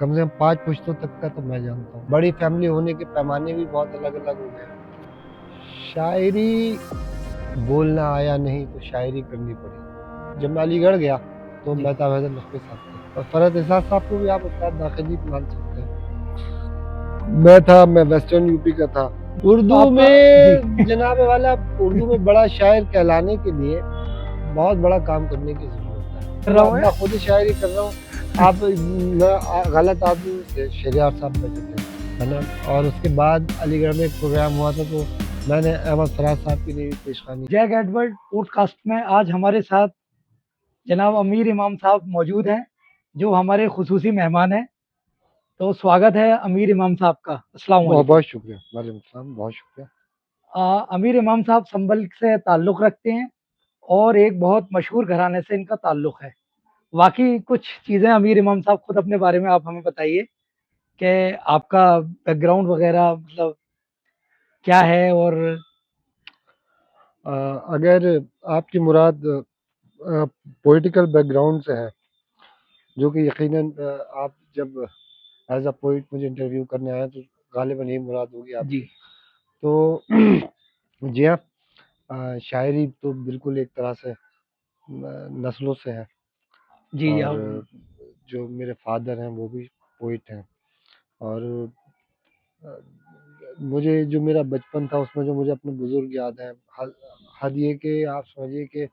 कम से कम 5 पुश्तों तक का तो मैं जानता हूँ। बड़ी फैमिली होने के पैमाने भी बहुत अलग-अलग हो गए। शायरी बोलना आया नहीं तो शायरी करनी पड़ी। जब मैं अलीगढ़ गया तो जी। मेहताब हैदर नकवी साहब थे और फरहत एहसास साहब को भी आप उस्ताद दाखिली मान सकते हैं। मैं वेस्टर्न यूपी का था। तो उर्दू आपका जी। में जनाब वाला उर्दू में बड़ा शायर कहलाने के लिए बहुत बड़ा काम करने की ज़रूरत कर है। रहा हूँ मैं खुद ही शायरी कर रहा हूँ। आप गलत आदमी से शहरियार साहब बैठे थे, है ना? और उसके बाद अलीगढ़ में एक प्रोग्राम हुआ था तो मैंने अहमद फराज साहब की भी पेशवानी। जैक एडवर्ड पॉडकास्ट में आज हमारे साथ जनाब अमीर इमाम साहब मौजूद हैं, जो हमारे खुसूसी मेहमान हैं। तो स्वागत है अमीर इमाम साहब का। अस्सलाम बहुत वालेकुम। बहुत शुक्रिया। वालेकुम सलाम, बहुत शुक्रिया। अमीर इमाम साहब संभल से ताल्लुक़ रखते हैं और एक बहुत मशहूर घराने से इनका ताल्लुक़ है। वाक़ई कुछ चीज़ें अमीर इमाम साहब खुद अपने बारे में आप हमें बताइए कि आपका बैकग्राउंड वग़ैरह मतलब क्या है? और अगर आपकी मुराद पॉलिटिकल बैकग्राउंड से है, जो कि यकीनन आप जब एज़ अ पोएट मुझे इंटरव्यू करने आए तो गालिबन यही मुराद होगी जी। आपकी। तो जी हाँ, शायरी तो बिल्कुल एक तरह से नस्लों से है जी, और अब जो मेरे फादर हैं वो भी पोएट हैं और अ, मुझे जो मेरा बचपन था उसमें जो मुझे अपने बुज़ुर्ग याद हैं, हद हद ये कि आप समझिए कि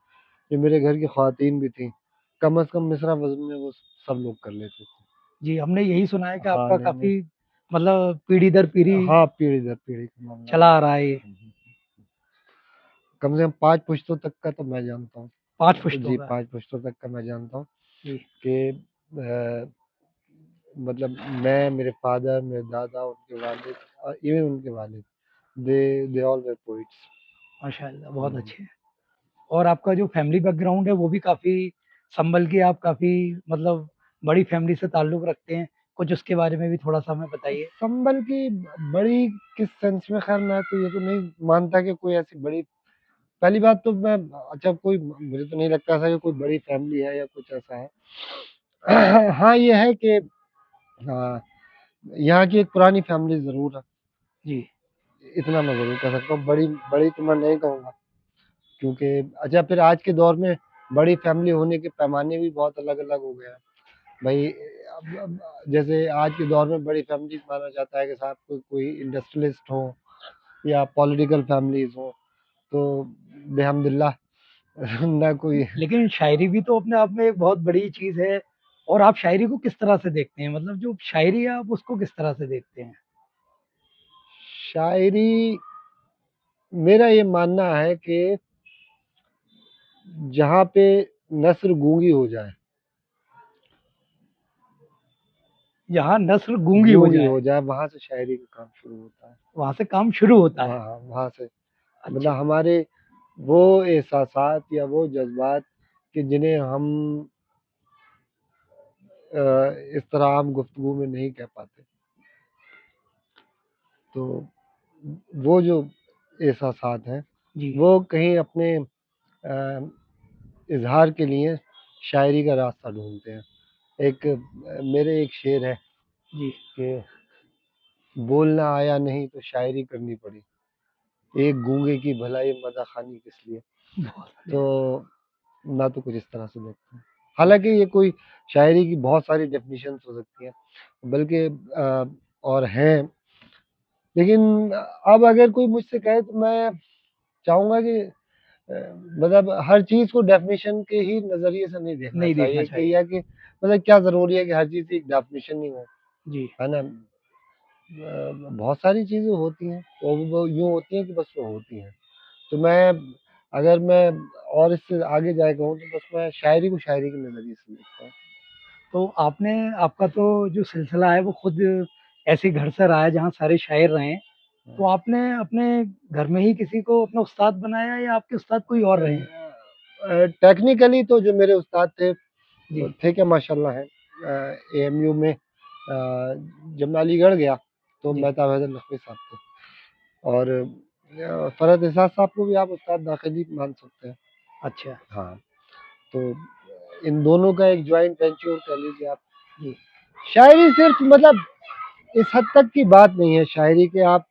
जो मेरे घर की ख़वातीन भी थीं, कम से कम मिसरा वज़न में वो सब लोग कर लेते थे। जी, हमने यही सुना है कि हाँ, आपका नहीं, नहीं। काफ़ी मतलब पीढ़ी दर पीढ़ी हाँ, पीढ़ी दर पीढ़ी का मामला चला है। आ रहा है ये। कम से कम 5 पुश्तों तक का तो मैं जानता हूँ। 5 पुश्तों जी, का। 5 पुश्तों तक का मैं जानता हूँ जी। कि मतलब मैं, मेरे फादर, मेरे दादा, उनके वालिद इवन उनके वालिद, दे ऑल वर पोएट्स। माशाअल्लाह, बहुत हुँ। अच्छे हैं। और आपका जो फैमिली बैकग्राउंड है वो भी काफ़ी संभल के आप काफ़ी मतलब बड़ी फैमिली से ताल्लुक़ रखते हैं। कुछ उसके बारे में भी थोड़ा-सा हमें बताइए? संभल की बड़ी किस सेंस में, खैर मैं तो ये तो नहीं मानता कि कोई ऐसी बड़ी, पहली बात तो मैं, अच्छा कोई, मुझे तो नहीं लगता ऐसा कि कोई बड़ी फैमिली है या कुछ ऐसा है। हाँ, ये है कि यहाँ की एक पुरानी फैमिली ज़रूर है, जी। इतना मैं ज़रूर कह सकता हूँ। बड़ी बड़ी तो मैं नहीं कहूँगा क्योंकि अच्छा फिर आज के दौर में बड़ी फैमिली होने के पैमाने भी बहुत अलग-अलग हो गए हैं। भई अब जैसे आज के दौर में बड़ी फैमिली माना जाता है कि साहब कोई कोई इंडस्ट्रियलिस्ट हो या पॉलिटिकल फैमिलीज़ हों, तो बेहम्दुलिल्लाह ना कोई। लेकिन शायरी भी तो अपने आप में एक बहुत बड़ी चीज़ है। और आप शायरी को किस तरह से देखते हैं? मतलब जो शायरी है आप उसको किस तरह से देखते हैं? शायरी, मेरा ये मानना है कि जहाँ पे नस्र गूंगी हो जाए, जहाँ नस्र गूंगी हो जाए, वहाँ से शायरी का काम शुरू होता है। वहाँ से काम शुरू होता है। वहाँ से मतलब अच्छा। हमारे वो एहसासात या वो जज़्बात कि जिन्हें हम इस तरह आम गुफ्तगू में नहीं कह पाते। तो वो जो एहसासात हैं, जी। वो कहीं अपने इज़हार के लिए शायरी का रास्ता ढूँढते हैं। एक मेरे एक शेर है जी। कि बोलना आया नहीं तो शायरी करनी पड़ी। एक गूंगे की भलाई मदखानी किस लिए। बहुत बढ़िया। तो मैं तो कुछ इस तरह से देखता हूँ। हालाँकि ये कोई शायरी की बहुत सारी डेफ़िनिशन्स हो सकती हैं, बल्कि और हैं, लेकिन अब अगर कोई मुझसे कहे तो मैं चाहूँगा कि मतलब हर चीज़ को डेफ़िनिशन के ही नज़रिए से नहीं देखना नहीं देखना चाहिए कि, चाहिए। या कि मतलब क्या ज़रूरी है कि हर चीज़ की एक डेफ़िनिशन ही हो, जी। है ना? बहुत सारी चीज़ें होती हैं, वो यूँ होती हैं कि बस वो होती हैं। तो अगर मैं और इससे आगे जाए कहूँ तो बस मैं शायरी को शायरी के नज़रिए से देखता हूँ। तो आपने आपका तो जो सिलसिला है वो खुद ऐसे घर से रहा है जहाँ सारे शायर रहे हैं। तो आपने अपने घर में ही किसी को अपना उस्ताद बनाया या आपके उस्ताद कोई और रहे हैं? टेक्निकली तो जो मेरे उस्ताद थे, जी। वो थे क्या माशाल्लाह हैं। एएमयू में जब मैं अलीगढ़ गया तो जी। मेहताब हैदर नकवी साहब थे और फरहत एहसास साहब को भी आप उस्ताद दाखिली मान सकते हैं। अच्छा। हाँ, तो इन दोनों का एक जॉइंट वेंचर कह लीजिए आप। जी। शायरी सिर्फ मतलब इस हद तक की बात नहीं है शायरी के आप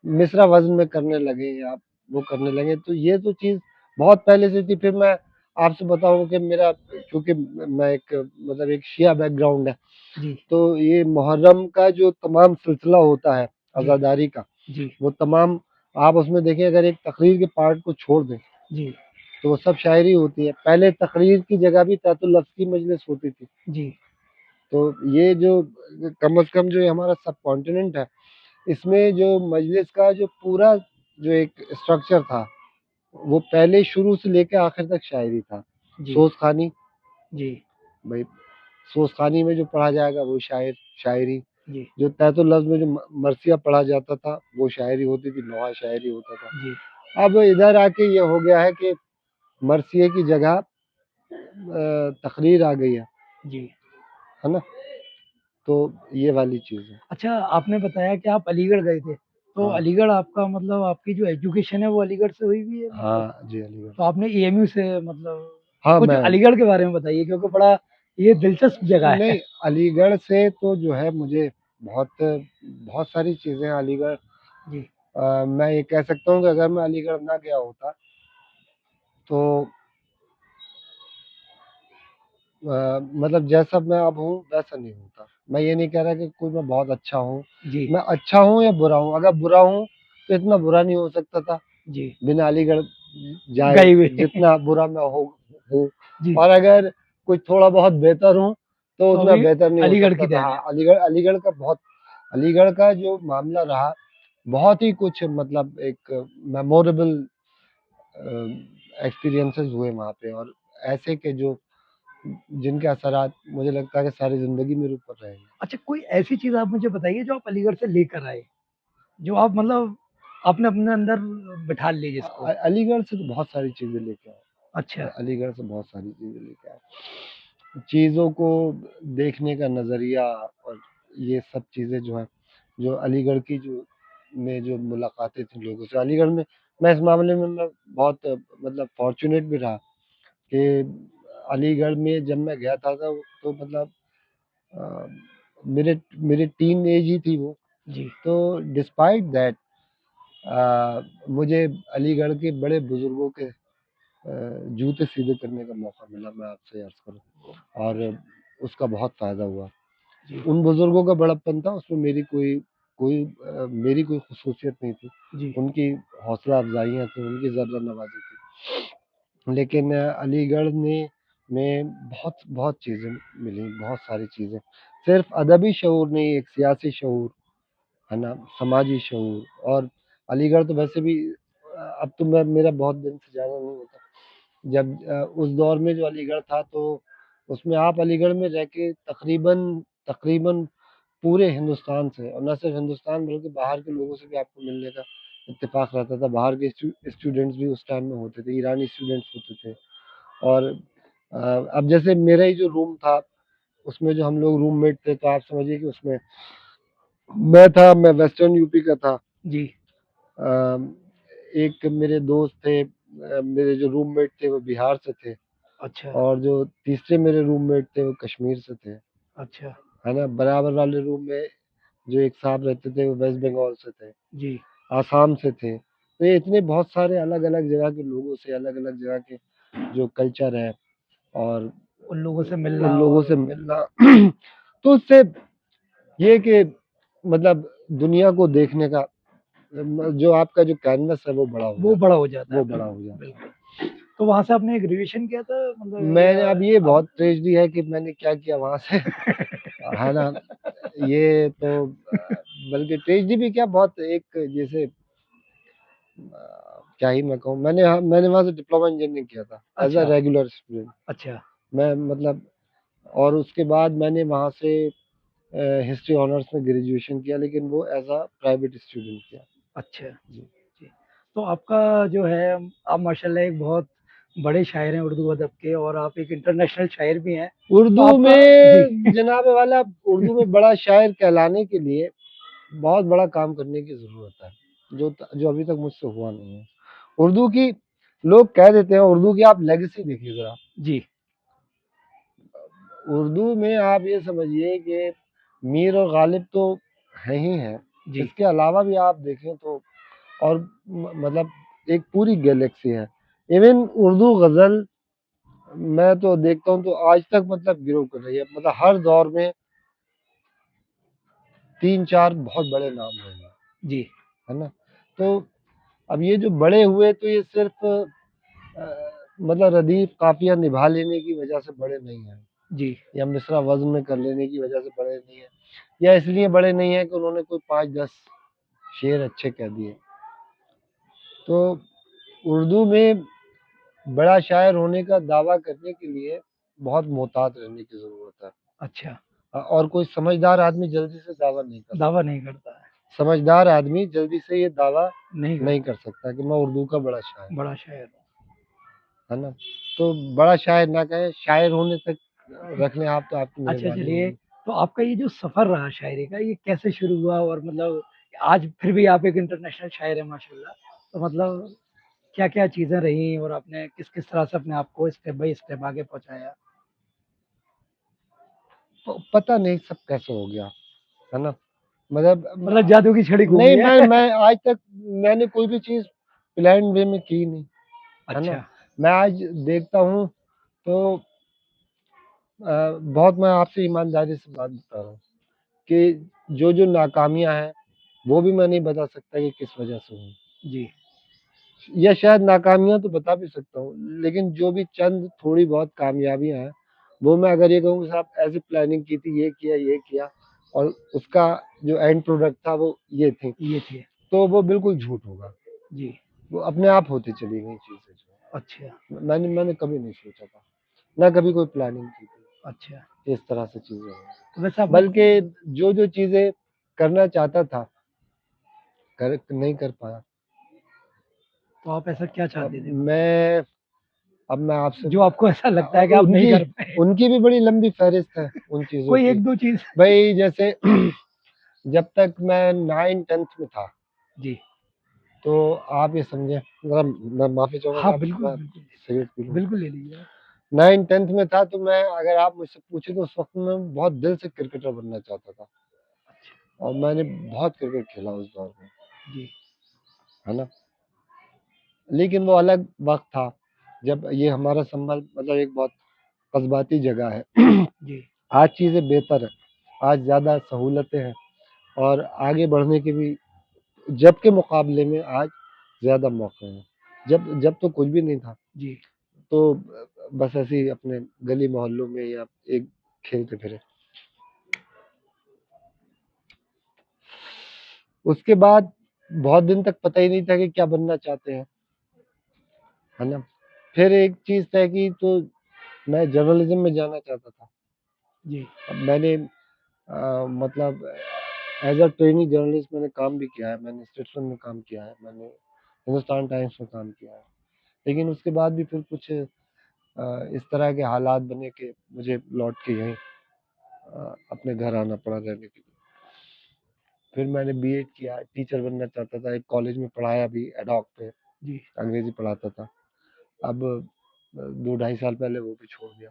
मिसरा वज़न में करने लगे, आप वो करने लगे, तो ये तो चीज़ बहुत पहले से थी। फिर मैं आपसे बताऊँ कि मेरा, क्योंकि मैं एक मतलब एक शिया बैकग्राउंड है, जी, तो ये मुहर्रम का जो तमाम सिलसिला होता है जी, अज़ादारी का, जी, वो तमाम आप उसमें देखें, अगर एक तकरीर के पार्ट को छोड़ दें, जी, तो वो सब शायरी होती है। पहले तकरीर की जगह भी तहतुल लफ्ज़ की मजलिस होती थी। जी, तो ये जो कम से कम जो ये हमारा सबकॉन्टिनेंट है, इसमें जो मजलिस का जो पूरा जो एक स्ट्रक्चर था, वो पहले शुरू से लेके आखिर तक शायरी था। जी, सोज़खानी, जी, भाई सोज़खानी में जो पढ़ा जाएगा वो शायरी, जी, जो तहतुल लफ्ज़ में जो मरसिया पढ़ा जाता था वो शायरी होती थी, नोहा शायरी होता जी, था। अब इधर आके ये हो गया है कि मरसिए की जगह तकरीर आ गई जी। है ना? तो ये वाली चीज़ है। अच्छा, आपने बताया कि आप अलीगढ़ गए थे, तो हाँ, अलीगढ़ आपका मतलब आपकी जो एजुकेशन है वो अलीगढ़ से हुई हुई है मतलब? हाँ जी, अलीगढ़ तो से। आपने एएमयू से मतलब हाँ, कुछ मैं अलीगढ़ के बारे में बताइए क्योंकि बड़ा ये दिलचस्प जगह है। नहीं, अलीगढ़ से तो जो है मुझे बहुत बहुत सारी चीज़ें अलीगढ़, जी, मैं ये कह सकता हूँ कि अगर मैं अलीगढ़ ना गया होता, तो मतलब जैसा मैं अब हूँ वैसा नहीं होता। मैं ये नहीं कह रहा कि कोई मैं बहुत अच्छा हूँ। जी, मैं अच्छा हूँ या बुरा हूँ? अगर बुरा हूँ तो इतना बुरा नहीं हो सकता था जी, बिना अलीगढ़ जाए, गए हुए। जितना बुरा मैं हूँ। जी, और अगर कोई थोड़ा बहुत बेहतर हूँ तो तो उतना अभी बेहतर नहीं हो अलीगढ़ सकता की था। देन हाँ, है। अलीगढ़ का जो मामला रहा, बहुत ही कुछ मतलब एक मेमोरेबल एक्सपीरियंसेस हुए वहाँ पे, और ऐसे के जो जिनके असरात मुझे लगता है कि सारी ज़िंदगी मेरे ऊपर रहेंगे। अच्छा, कोई ऐसी चीज़ आप मुझे बताइए जो आप अलीगढ़ से लेकर आए, जो आप मतलब आपने अपने अंदर बिठा ली जिसको? अलीगढ़ से तो बहुत सारी चीज़ें लेके आए। अच्छा, अलीगढ़ से बहुत सारी चीज़ें लेके आए। चीज़ों को देखने का नज़रिया, और ये सब चीज़ें जो हैं, जो अलीगढ़ की जो में जो मुलाकातें थी लोगों से, अलीगढ़ में मैं इस मामले में मैं बहुत मतलब फॉर्च्यूनेट भी रहा कि अलीगढ़ में जब मैं गया था तो मतलब अ, मेरे मेरे टीन एज ही थी वो। जी, तो डिस्पाइट दैट मुझे अलीगढ़ के बड़े बुजुर्गों के जूते सीधे करने का मौका मिला, मैं आपसे अर्ज़ करूँ, और उसका बहुत फ़ायदा हुआ। जी, उन बुजुर्गों का बड़प्पन था, उसमें मेरी कोई कोई मेरी कोई ख़ुसूसियत नहीं थी। जी, उनकी हौसला अफ़ज़ाइयाँ थी, उनकी ज़र्रा नवाज़ी थी। लेकिन अलीगढ़ में बहुत बहुत चीज़ें मिली, बहुत सारी चीज़ें। सिर्फ़ अदबी शऊर नहीं, एक सियासी शऊर, है ना? समाजी शऊर, और अलीगढ़ तो वैसे भी अब तो मैं मेरा बहुत दिन से जाना नहीं होता। जब उस दौर में जो अलीगढ़ था, तो उसमें आप अलीगढ़ में रह के तकरीबन तकरीबन पूरे हिंदुस्तान से, और ना सिर्फ हिंदुस्तान बल्कि बाहर के लोगों से भी आपको मिलने का इत्तेफ़ाक रहता था। बाहर के स्टूडेंट्स भी उस टाइम में होते थे, ईरानी स्टूडेंट्स होते थे। और अब जैसे मेरा ही जो रूम था, उसमें जो हम लोग रूममेट थे, तो आप समझिए कि उसमें मैं वेस्टर्न यूपी का था। जी, अम, एक मेरे दोस्त थे, मेरे जो रूममेट थे वो बिहार से थे, अच्छा, और जो तीसरे मेरे रूममेट थे वो कश्मीर से थे, अच्छा, है ना? बराबर वाले रूम में जो एक साहब रहते थे वो वेस्ट बंगाल से थे, जी, आसाम से थे। तो ये इतने बहुत सारे अलग-अलग जगह के लोगों से, अलग-अलग जगह के जो कल्चर है, और उन लोगों से मिलना उन लोगों और से मिलना तो उससे ये कि मतलब दुनिया को देखने का जो आपका जो कैनवस है वो बड़ा हो वो जाता बड़ा है, हो जाता है, वो बड़ा बिल्कुल, हो जाता है। बिल्कुल। तो वहाँ से आपने ग्रेजुएशन किया था मतलब या मैंने, अब ये आप बहुत ट्रेजेडी है कि मैंने क्या किया वहाँ से, है ना? ये तो बल्कि ट्रेजेडी भी क्या, बहुत एक जैसे क्या ही मैं कहूँ, मैंने वहाँ से डिप्लोमा इंजीनियरिंग किया था एज़ अ अच्छा, रेगुलर स्टूडेंट। अच्छा, मैं मतलब, और उसके बाद मैंने वहाँ से हिस्ट्री ऑनर्स में ग्रेजुएशन किया, लेकिन वो एज़ अ प्राइवेट स्टूडेंट किया। अच्छा, जी। जी। तो आपका जो है आप माशाल्लाह एक बहुत बड़े शायर हैं उर्दू अदब के और आप एक इंटरनेशनल शायर भी हैं। तो उर्दू आपका जी, में जनाब वाला, उर्दू में बड़ा शायर कहलाने के लिए बहुत बड़ा काम करने की ज़रूरत है, जो अभी तक मुझसे हुआ नहीं है। उर्दू की लोग कह देते हैं, उर्दू की आप लेगेसी देखिए ज़रा। जी, उर्दू में आप ये समझिए कि मीर और गालिब तो हैं ही हैं, जी। इसके अलावा भी आप देखें तो और मतलब एक पूरी गैलेक्सी है। इवन उर्दू गज़ल मैं तो देखता हूँ तो आज तक मतलब ग्रो कर रही है, मतलब हर दौर में 3-4 बहुत बड़े नाम रहे हैं, जी। है ना? तो अब ये जो बड़े हुए तो ये सिर्फ़ मतलब रदीफ़ काफ़िया निभा लेने की वजह से बड़े नहीं हैं, जी। या मिसरा वज़न में कर लेने की वजह से बड़े नहीं हैं, या इसलिए बड़े नहीं हैं कि उन्होंने कोई 5-10 शेर अच्छे कह दिए। तो उर्दू में बड़ा शायर होने का दावा करने के लिए बहुत मोहतात रहने की ज़रूरत है। अच्छा, और कोई समझदार आदमी जल्दी से दावा नहीं कर दावा सकता। नहीं करता है, समझदार आदमी जल्दी से ये दावा नहीं नहीं करता, कर सकता कि मैं उर्दू का बड़ा शायर हूँ, बड़ा शायर हूँ। है ना? तो बड़ा शायर ना कहें, शायर होने तक रख लें आप तो आपकी अच्छा मेहरबानी चलिए, होगी। तो आपका ये जो सफ़र रहा शायरी का, ये कैसे शुरू हुआ और मतलब आज फिर भी आप एक इंटरनेशनल शायर हैं माशाल्लाह। तो मतलब क्या-क्या चीज़ें रहीं और आपने किस-किस तरह से अपने आप को स्टेप बाय स्टेप आगे पहुँचाया? तो पता नहीं सब कैसे हो गया, है ना? मतलब मतलब जादू की छड़ी घूमी नहीं है। मैं आज तक मैंने कोई भी चीज़ प्लान्ड वे में की नहीं, है ना? अच्छा, मैं आज देखता हूँ तो बहुत मैं आपसे ईमानदारी से बात बता रहा हूँ कि जो नाकामियाँ हैं, वो भी मैं नहीं बता सकता कि किस वजह से हुई। जी, या शायद नाकामियाँ तो बता भी सकता हूँ, लेकिन जो भी चंद थोड़ी बहुत कामयाबियाँ हैं, वो मैं अगर ये कहूँ कि साहब ऐसी प्लानिंग की थी, ये किया और उसका जो एंड प्रोडक्ट था वो ये थी, ये थी। तो वो बिल्कुल झूठ होगा। जी, वो अपने आप होती चली गई चीज़ें जो अच्छा, हैं। मैंने कभी नहीं सोचा था, ना कभी कोई प्लानिंग की थी, अच्छा। कि इस तरह से चीज़ें हों। तो वैसे आपने बल्कि जो चीज़ें करना चाहता था, कर नहीं कर पाया। तो आप ऐसा क्या अब चाहते थे मतलब? मैं अब मैं आपसे जो आपको ऐसा लगता है कि आप नहीं उनकी कर पाए? उनकी भी बड़ी लंबी फ़हरिस्त है उन चीज़ों कोई की। 1-2 चीज़? भई जैसे जब तक मैं 9th-10th में था, जी। तो आप ये समझें ज़रा मैं माफ़ी चाहूँगा हाँ, साहब बिल्कुल, मैं बिल्कुल। सिगरेट पी लूँ। बिल्कुल ले लीजिए आप। 9th-10th में था तो मैं अगर आप मुझसे पूछें तो उस वक़्त मैं बहुत दिल से क्रिकेटर बनना चाहता था अच्छा, और मैंने बहुत क्रिकेट खेला उस दौर में, जी, है ना? लेकिन वो अलग वक़्त था, जब ये हमारा संभल मतलब एक बहुत कस्बाती जगह है। जी, आज चीज़ें बेहतर हैं, आज ज़्यादा सहूलतें हैं और आगे बढ़ने की भी जब के मुकाबले में आज ज़्यादा मौके हैं। जब जब तो कुछ भी नहीं था, जी, तो बस ऐसे ही अपने गली मोहल्लों में या एक खेलते फिरे। उसके बाद बहुत दिन तक पता ही नहीं था कि क्या बनना चाहते हैं, है ना? फिर एक चीज़ तय की तो मैं जर्नलिज़्म में जाना चाहता था। जी, अब मैंने मतलब एज़ अ ट्रेनी जर्नलिस्ट मैंने काम भी किया है, मैंने स्टेट्समैन में काम किया है, मैंने हिंदुस्तान टाइम्स में काम किया है। लेकिन उसके बाद भी फिर कुछ इस तरह के हालात बने कि मुझे लौट के यहीं अपने घर आना पड़ा रहने के लिए। फिर मैंने बीएड किया, टीचर बनना चाहता था, एक कॉलेज में पढ़ाया भी एड हॉक पे, जी। अंग्रेज़ी पढ़ाता था। अब 2 ढाई साल पहले वो भी छोड़ दिया।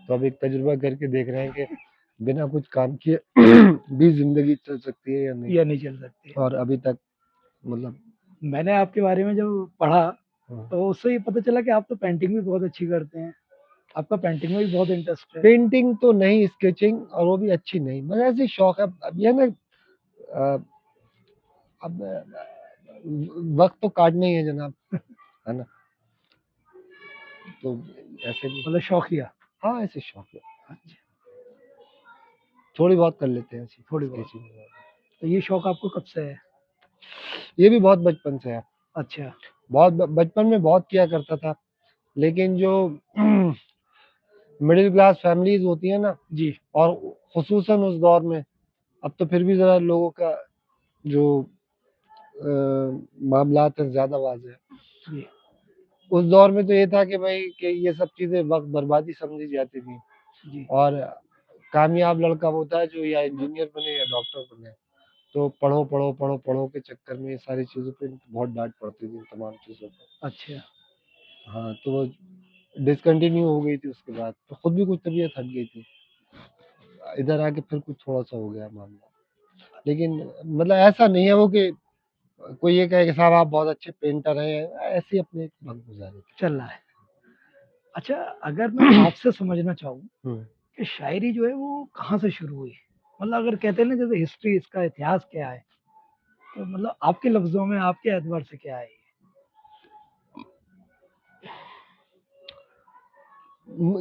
तो अब एक तजुर्बा करके देख रहे हैं कि बिना कुछ काम किए भी ज़िंदगी चल सकती है या नहीं। या नहीं चल सकते। और अभी तक मतलब मैंने आपके बारे में जब पढ़ा, हाँ, तो उससे ये पता चला कि आप तो पेंटिंग भी बहुत अच्छी करते हैं। आपका पेंटिंग में भी बहुत इंटरेस्ट है। पेंटिंग तो नहीं, स्केचिंग और वो भी अच्छी नहीं, बस ऐसे ही शौक है। अब ये ना अ, अब वक़्त तो काटना ही है जनाब, है ना? तो ऐसे भी मतलब शौकिया। हाँ, ऐसे शौक है। अच्छा, थोड़ी बहुत कर लेते हैं ऐसी थोड़ी बहुत। स्केचिंग वगैरह। तो ये शौक आपको कब से है? ये भी बहुत बचपन से है। अच्छा, बहुत बचपन में बहुत किया करता था, लेकिन जो मिडिल क्लास फैमिलीज़ होती हैं ना जी, और ख़ुसूसन उस दौर में, अब तो फिर भी ज़रा लोगों का जो मामलात हैं ज़्यादा वाज़ेह है। जी, उस दौर में तो ये था कि भाई कि ये सब चीज़ें वक़्त बर्बादी समझी जाती थी जी। और कामयाब लड़का वो होता है जो या इंजीनियर बने या डॉक्टर बने। तो पढ़ो के चक्कर में ये सारी चीज़ों पे बहुत डाँट पड़ती थी इन तमाम चीज़ों पे। अच्छा, हाँ, तो वो डिसकंटिन्यू हो गई थी उसके बाद, तो खुद भी कुछ तबीयत हट गई थी। इधर आके फिर कुछ थोड़ा-सा हो गया मामला। लेकिन मतलब ऐसा नहीं है वो कि कोई ये कहे कि साहब आप बहुत अच्छे पेंटर हैं, ऐसे ही अपने वक़्त गुज़ारे थे। चल रहा है। अच्छा, अगर मैं आपसे समझना चाहूँ हुँ। कि शायरी जो है वो कहाँ से शुरू हुई? मतलब अगर कहते हैं ना जैसे हिस्ट्री, इसका इतिहास क्या है? तो मतलब आपके लफ्ज़ों में, आपके एतबार से क्या है ये?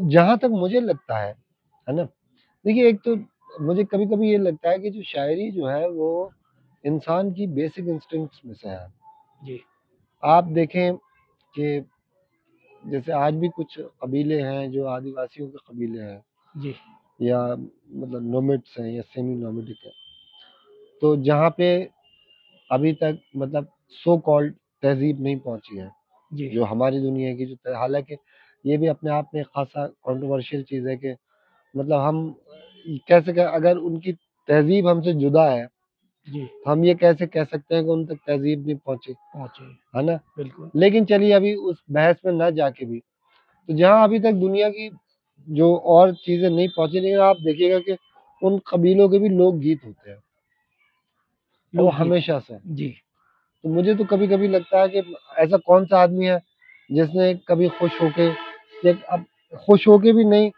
जहाँ तक मुझे लगता है ना? देखिए एक तो मुझे कभी-कभी ये लगता है कि जो शायरी जो है वो इंसान की बेसिक इंस्टिंक्ट्स में से है। जी, आप देखें कि जैसे आज भी कुछ कबीले हैं जो आदिवासियों के कबीले हैं जी, या मतलब नोमैड्स हैं या सेमी नोमैडिक हैं। तो जहाँ पे अभी तक मतलब सो कॉल्ड तहज़ीब नहीं पहुँची है, जी, जो हमारी दुनिया की जो त हालाँकि ये भी अपने आप में ख़ासा कंट्रोवर्शियल चीज़ है कि मतलब हम कैसे क अगर उनकी तहज़ीब हमसे जुदा है, जी, तो हम ये कैसे कह सकते हैं कि उन तक तहज़ीब नहीं पहुँची, पहुँचे, है ना? बिल्कुल। लेकिन चलिए अभी उस बहस में ना जाके भी, तो जहाँ अभी तक दुनिया की जो और चीज़ें नहीं पहुँची, लेकिन आप देखिएगा कि उन कबीलों के भी लोकगीत होते हैं, और वो लोकगीत, हमेशा से। जी, तो मुझे तो कभी-कभी लगता है कि ऐसा कौन-सा आदमी है, जिसने कभी खुश होके या अब खुश होके भी नहीं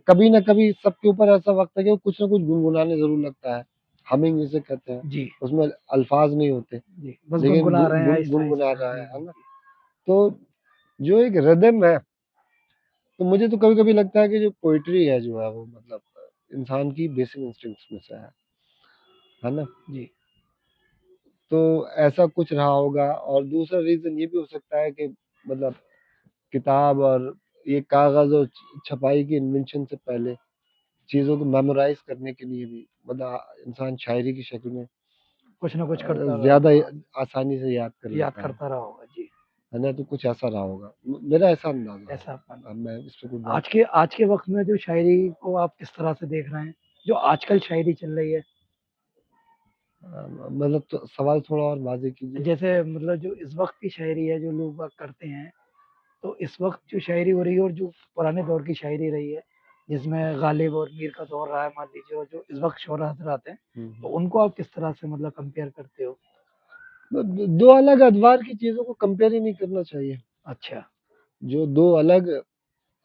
कभी न कभी सबके ऊपर ऐसा वक़्त है कि वो कुछ न कुछ गुनगुनाने ज़रूर लगता है। हमिंग जिसे कहते हैं, जी, उसमें अल्फ़ाज़ नहीं होते, जी, बस लेकिन गुनगुना रहे हैं गुनगुना आहिस्ता-आहिस्ता। रहा जी, है जी, ना? जी। तो जो एक रिदम है, तो मुझे तो कभी-कभी लगता है कि जो पोएट्री है जो है वो मतलब इंसान की बेसिक इंस्टिंक्ट्स में से है ना? जी, तो ऐसा कुछ रहा होगा और दूसरा रीज़न ये भी हो सकता है कि मतलब किताब और ये कागज़ और छपाई की इन्वेंशन से पहले चीज़ों को मेमोराइज़ करने के लिए भी मतलब इंसान शायरी की शक्ल में कुछ ना कुछ करता रहा ज़्यादा होगा, आसानी से याद कर याद लेता करता रहा होगा। जी, है ना? तो कुछ ऐसा रहा होगा। मेरा ऐसा अंदाज़ा है। ऐसा आपका अब मैं इस पे कोई बात आज के वक़्त में जो शायरी को आप किस तरह से देख रहे हैं? जो आजकल शायरी चल रही है, मतलब तो सवाल थोड़ा और वाज़ह कीजिए। जैसे मतलब जो इस वक़्त की शायरी है, जो लोग बाग करते हैं, तो इस वक़्त जो शायरी हो रही है और जो पुराने दौर की शायरी रही है, जिसमें गालिब और मीर का दौर रहा है मान लीजिए, और जो इस वक़्त शोरा हज़रात हैं, हुँ, तो हुँ। उनको आप किस तरह से मतलब कंपेयर करते हो? ब ब 2 अलग अदवार की चीज़ों को कंपेयर ही नहीं करना चाहिए। अच्छा, जो 2 अलग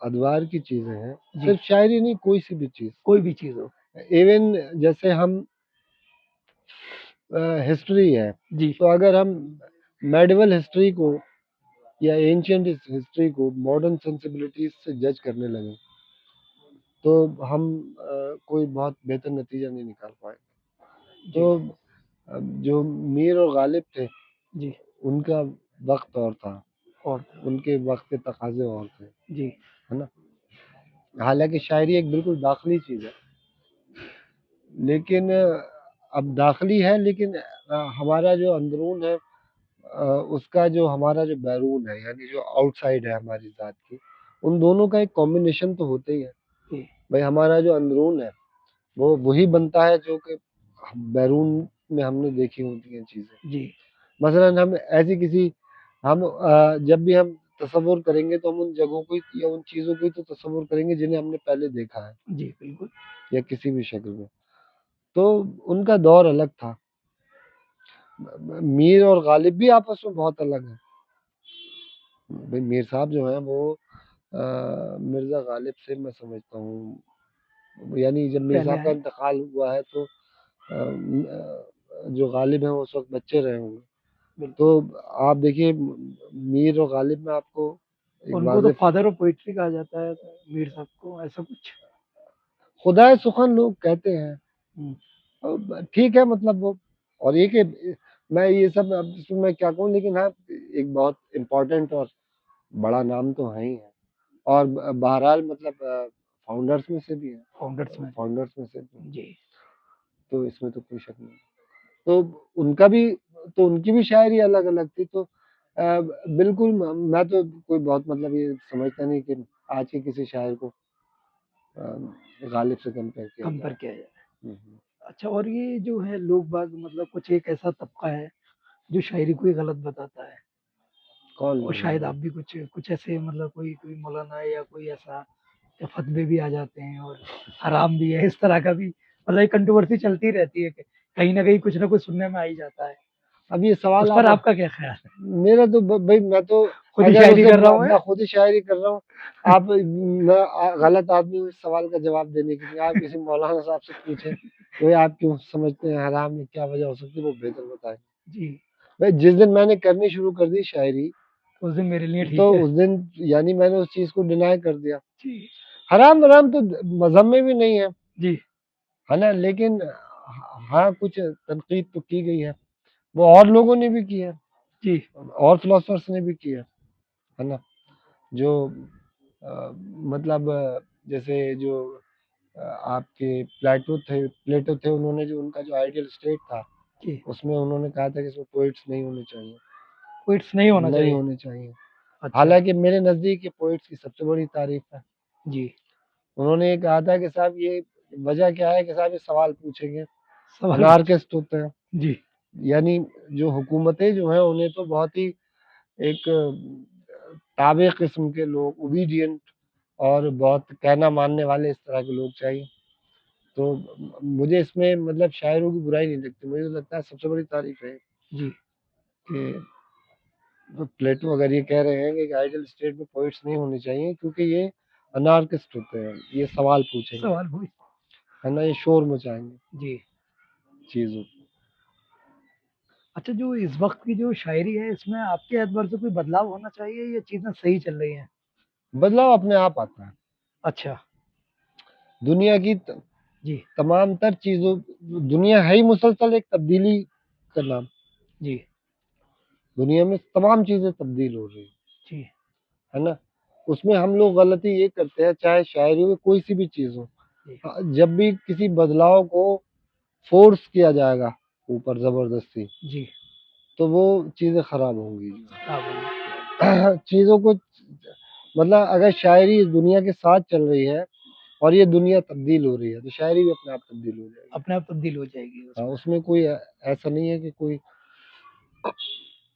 अदवार की चीज़ें हैं, जी, सिर्फ़ शायरी नहीं कोई-सी भी चीज़। कोई भी चीज़ हो। इवन जैसे हम हिस्ट्री है, जी, तो अगर हम मेडिवल हिस्ट्री को या एंशिएंट हिस्ट्री को मॉडर्न सेंसिबिलिटीज़ से जज करने लगे, तो हम कोई बहुत बेहतर नतीजा नहीं निकाल पाएँगे। जी, तो जो मीर और गालिब थे, जी, उनका वक़्त और था, और उनके वक़्त के तकाज़े और थे, जी, है ना? हालाँकि शायरी एक बिल्कुल दाख़िली चीज़ है, लेकिन अब दाख़िली है लेकिन हमारा जो अंदरून है उसका जो हमारा जो बैरून है, यानी जो आउटसाइड है हमारी ज़ात की, उन दोनों का एक कॉम्बिनेशन तो होता ही है। जी, भाई हमारा जो अंदरून है, वो वही बनता है जो कि बैरून में हमने देखी होती हैं चीज़ें। जी, मसलन हम ऐसी किसी हम जब भी हम तसव्वुर करेंगे तो हम उन जगहों को ही या उन चीज़ों को ही तो तसव्वुर करेंगे जिन्हें हमने पहले देखा है जी, बिल्कुल। या किसी भी शक्ल में। तो उनका दौर अलग था। मीर और गालिब भी आपस में बहुत अलग हैं। भाई मीर साहब जो हैं वो मिर्ज़ा गालिब से मैं समझता हूँ यानी जब मीर पहले साहब का आए, इंतकाल हुआ है तो जो गालिब हैं वो उस वक़्त बच्चे रहे होंगे। बिल्कुल। तो आप देखिए मीर और गालिब में आपको एक उनको तो वाज़ेह फादर ऑफ पोएट्री कहा जाता है, मीर साहब को, ऐसा कुछ? खुदाए सुख़न लोग कहते हैं। हुँ, ठीक है मतलब वो और ये कि मैं ये सब अब इसमें मैं क्या कहूँ लेकिन हाँ, एक बहुत इम्पोर्टेंट और बड़ा नाम तो है ही है। और बहरहाल मतलब फाउंडर्स में से भी हैं, फाउंडर्स में से। फाउंडर्स में से भी हैं, जी, तो इसमें तो कोई शक नहीं। तो उनका भी तो उनकी भी शायरी अलग-अलग थी तो बिल्कुल मैं तो कोई बहुत मतलब ये समझता नहीं कि आज के किसी शायर को अ, गालिब से कंपेयर किया कंपेयर जाए। किया जाए। हुँ, हुँ। अच्छा, और ये जो है लोग-बाग मतलब कुछ एक ऐसा तबका है, जो शायरी को ही गलत बताता है, कौन और लोग हैं शायद वो? आप भी कुछ कुछ ऐसे मतलब कोई कोई मौलाना या कोई ऐसा या फतवे भी आ जाते हैं और हराम भी है, इस तरह का भी मतलब एक कंट्रोवर्सी चलती रहती है कि कहीं न कहीं कुछ न कुछ सुनने में आ ही जाता है। अब ये सवाल उस पर आप आपका क्या ख़्याल है? मेरा तो भाई मैं तो खुद ही अगर शायरी उसे कर रहा हूँ मैं? मैं खुद ही शायरी कर रहा हूँ। आप गलत आदमी हूँ इस सवाल का जवाब देने के लिए। आप किसी मौलाना साहब से पूछें कि भाई आप क्यों समझते हैं हराम में क्या वजह हो सकती है, वो बेहतर बताएं। जी, भाई जिस दिन मैंने करनी शुरू कर दी शायरी, तो उस दिन मेरे लिए तो ठीक है। उस दिन यानी मैंने उस चीज को डिनाई कर दिया। जी, हराम हराम तो मजहब में भी नहीं जी, है ना, लेकिन हाँ कुछ तनकीद तो की गई है, वो और लोगों ने भी की है, जी, और फिलोसफर्स ने भी की है ना। जो मतलब जैसे जो आपके प्लेटो थे, उन्होंने जो उनका जो आइडियल स्टेट था, जी। उसमें उन्होंने कहा था कि इसमें पोइट्स नहीं होने चाहिए, क्विट्स नहीं होना नहीं चाहिए। होने चाहिए। अच्छा, हालांकि मेरे नज़दीक ये पोइट्स की सबसे बड़ी तारीफ है। जी, उन्होंने ये कहा था कि साहब ये वजह क्या है कि साहब ये सवाल पूछेंगे, सवाल पूछिए। अनार्किस्ट होते हैं, जी, यानी जो हुकूमतें जो हैं उन्हें तो बहुत ही एक ताबे किस्म के लोग, ओबीडिएंट और बहुत कहना मानने वाले इस तरह के लोग चाहिए। तो मुझे इसमें मतलब शायरों की बुराई नहीं लगती, मुझे तो लगता है सबसे बड़ी तारीफ है जी, कि तो प्लेटो अगर ये कह रहे हैं कि आइडियल स्टेट में पोइट्स नहीं होने चाहिए क्योंकि ये अनार्किस्ट होते हैं, ये सवाल पूछेंगे, सवाल पूछ है ना, ये शोर मचाएंगे जी। चीज़ों। अच्छा, जो इस वक़्त की जो शायरी है, इसमें आपके एतबार से कोई बदलाव होना चाहिए या चीज़ें सही चल रही हैं? बदलाव अपने आप आता है। अच्छा, दुनिया की जी, तमाम तर चीज़ों, दुनिया है ही मुसलसल एक तब्दीली का नाम। जी, दुनिया में तमाम चीज़ें तब्दील हो रही जी, है ना। उसमें हम लोग गलती ये करते हैं, चाहे शायरी में कोई सी भी चीज़ हो, जी, जब भी किसी बदलाव को फोर्स किया जाएगा ऊपर ज़बरदस्ती, जी, तो वो चीज़ें खराब होंगी। खराब होंगी। चीज़ों को मतलब अगर शायरी इस दुनिया के साथ चल रही है और ये दुनिया तब्दील हो रही है, तो शायरी भी अपने आप तब्दील हो जाएगी। अपने आप तब्दील हो जाएगी हाँ, उसमें। उसमें कोई ऐसा नहीं है कि कोई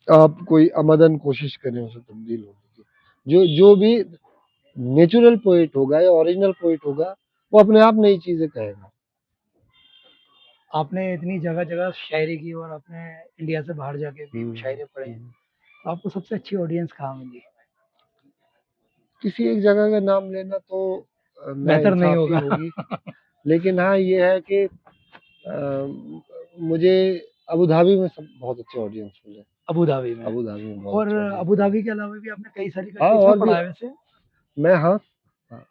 आप कोई आमदन कोशिश करें उसे तब्दील होने की। जो जो भी नेचुरल पोएट होगा या ओरिजिनल पोएट होगा, वो अपने आप नई चीज़ें कहेगा। आपने इतनी जगह-जगह शायरी की और आपने इंडिया से बाहर जाके भी हुँ, मुशायरे पढ़े हैं। हुँ। तो आपको सबसे अच्छी ऑडियंस कहाँ मिली? किसी एक जगह का नाम लेना तो बेहतर नहीं नाइंसाफ़ी होगा। होगी, लेकिन हाँ, ये है कि मुझे अबू धाबी में सब बहुत अच्छे ऑडियंस मिले। अबू धाबी में। अबू धाबी में बहुत और अच्छे ऑडियंस अबू मिले। धाबी के अलावा भी आपने कई सारी हाँ, कंट्रीज़ में और भी पढ़ा है वैसे? हाँ, हाँ,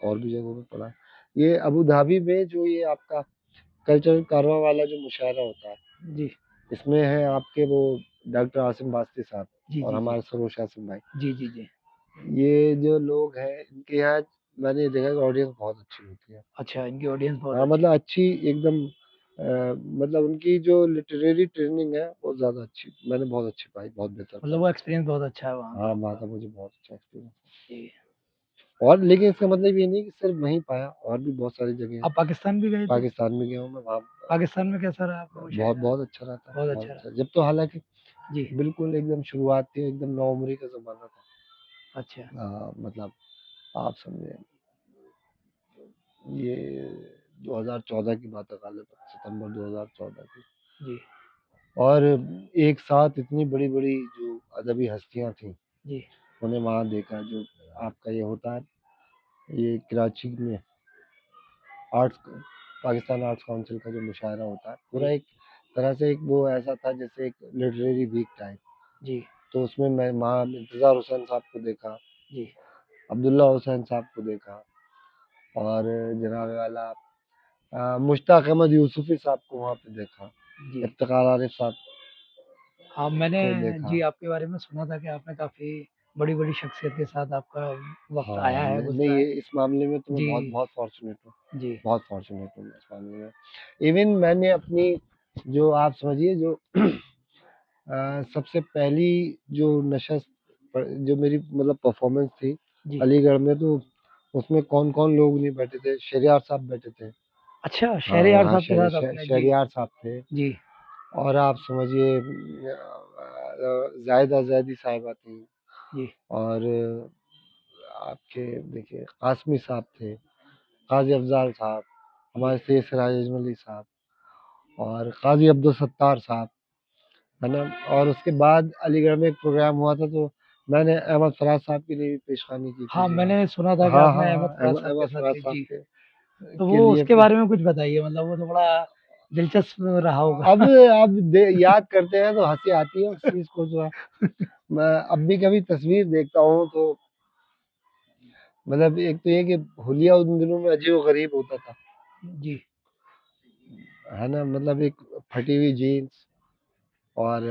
और भी जगहों पे पढ़ा है। ये अबू धाबी में जो ये आपका कल्चरल कारवां वाला जो मुशायरा होता है, जी। इसमें है आपके वो डॉक्टर आसिम बास्ती साहब जी, और जी, जी। हमारे सरोज आसिम भाई। जी, जी, जी। ये जो लोग हैं, इनके यहाँ मैंने देखा कि ऑडियंस बहुत अच्छी होती है। अच्छा, इनकी ऑडियंस बहुत हाँ, अच्छी मतलब है। अच्छी एकदम मतलब उनकी जो लिटरेरी ट्रेनिंग है, वो ज़्यादा अच्छी मैंने बहुत अच्छी पाई, बहुत बेहतर मतलब पाई। वो एक्सपीरियंस बहुत अच्छा है वहाँ का हाँ, वहाँ आपका। का मुझे बहुत अच्छा एक्सपीरियंस। जी। और लेकिन इसका मतलब ये नहीं कि सिर्फ वहीं पाया, और भी बहुत सारी जगह हैं। आप पाकिस्तान भी गए थे? पाकिस्तान में गया हूँ मैं, वहाँ पाकिस्तान में कैसा रहा आपका बहुत मुशायरा? बहुत अच्छा रहता है, बहुत बहुत अच्छा रहा। अच्छा। जब तो हालाँकि जी, बिल्कुल एकदम शुरुआत थी, एकदम नौउम्री का ज़माना था। अच्छा। मतलब आप समझे, ये 2014 की बात है गालिबन, सितंबर 2014 की। जी, और एक साथ इतनी बड़ी-बड़ी जो अदबी हस्तियाँ थीं, जी, उन्हें वहाँ देखा। जो आपका ये होता है, ये कराची में आर्ट्स पाकिस्तान आर्ट्स काउंसिल का जो मुशायरा होता है, पूरा जी, एक तरह से एक वो ऐसा था जैसे एक लिटरेरी वीक टाइप। जी, तो उसमें मैं वहाँ इंतज़ार हुसैन साहब को देखा, जी, अब्दुल्ला हुसैन साहब को देखा, और जनाब वाला मुश्ताक अहमद यूसुफ़ी साहब को वहाँ पे देखा, जी। इफ्तिखार आरिफ साहब हाँ, मैंने को देखा। जी आपके बारे में सुना था कि आपने काफ़ी बड़ी-बड़ी शख्सियत के साथ आपका वक़्त आया हाँ, है, नहीं गुज़रा नहीं, है। ये इस मामले में तो मैं बहुत जी, बहुत फॉर्च्यूनेट हूँ, जी, बहुत फॉर्च्यूनेट हूँ मैं इस मामले में। इवन मैंने अपनी जो आप समझिए जो सबसे पहली जो नशस्त जो मेरी मतलब परफॉर्मेंस थी जी। अलीगढ़ में, तो उसमें कौन-कौन लोग नहीं बैठे थे, शहरयार साहब बैठे थे। अच्छा, हाँ, शहरयार वहाँ साहब के साथ आपने जी, शहरयार साहब थे, जी, और आप समझिए ज़ाहिदा ज़ैदी साहिबा थीं, जी, और आपके देखिए कासमी साहब थे, काज़ी अफ़ज़ाल साहब, हमारे जी। सैयद सिराज अजमली साहब और काज़ी अब्दुल सत्तार साहब, है ना? और उसके बाद अलीगढ़ में एक प्रोग्राम हुआ था तो मैंने अहमद फराज साहब के लिए भी पेशवानी की थी हाँ, जो है। मैंने सुना था कि हाँ, हाँ, आपने अहमद हाँ, फराज साहब के अहमद साथ फराज की। साहब जी। तो के वो लिए उसके बारे में कुछ बताइए, मतलब वो तो बड़ा दिलचस्प रहा अब होगा। अब दे याद करते हैं तो हँसी आती है उस चीज़ को जो है। मैं अब भी कभी तस्वीर देखता हूँ तो मतलब एक तो ये कि हुलिया उन दिनों में अजीब-ओ-गरीब होता था, जी। है ना? मतलब एक फटी हुई जीन्स और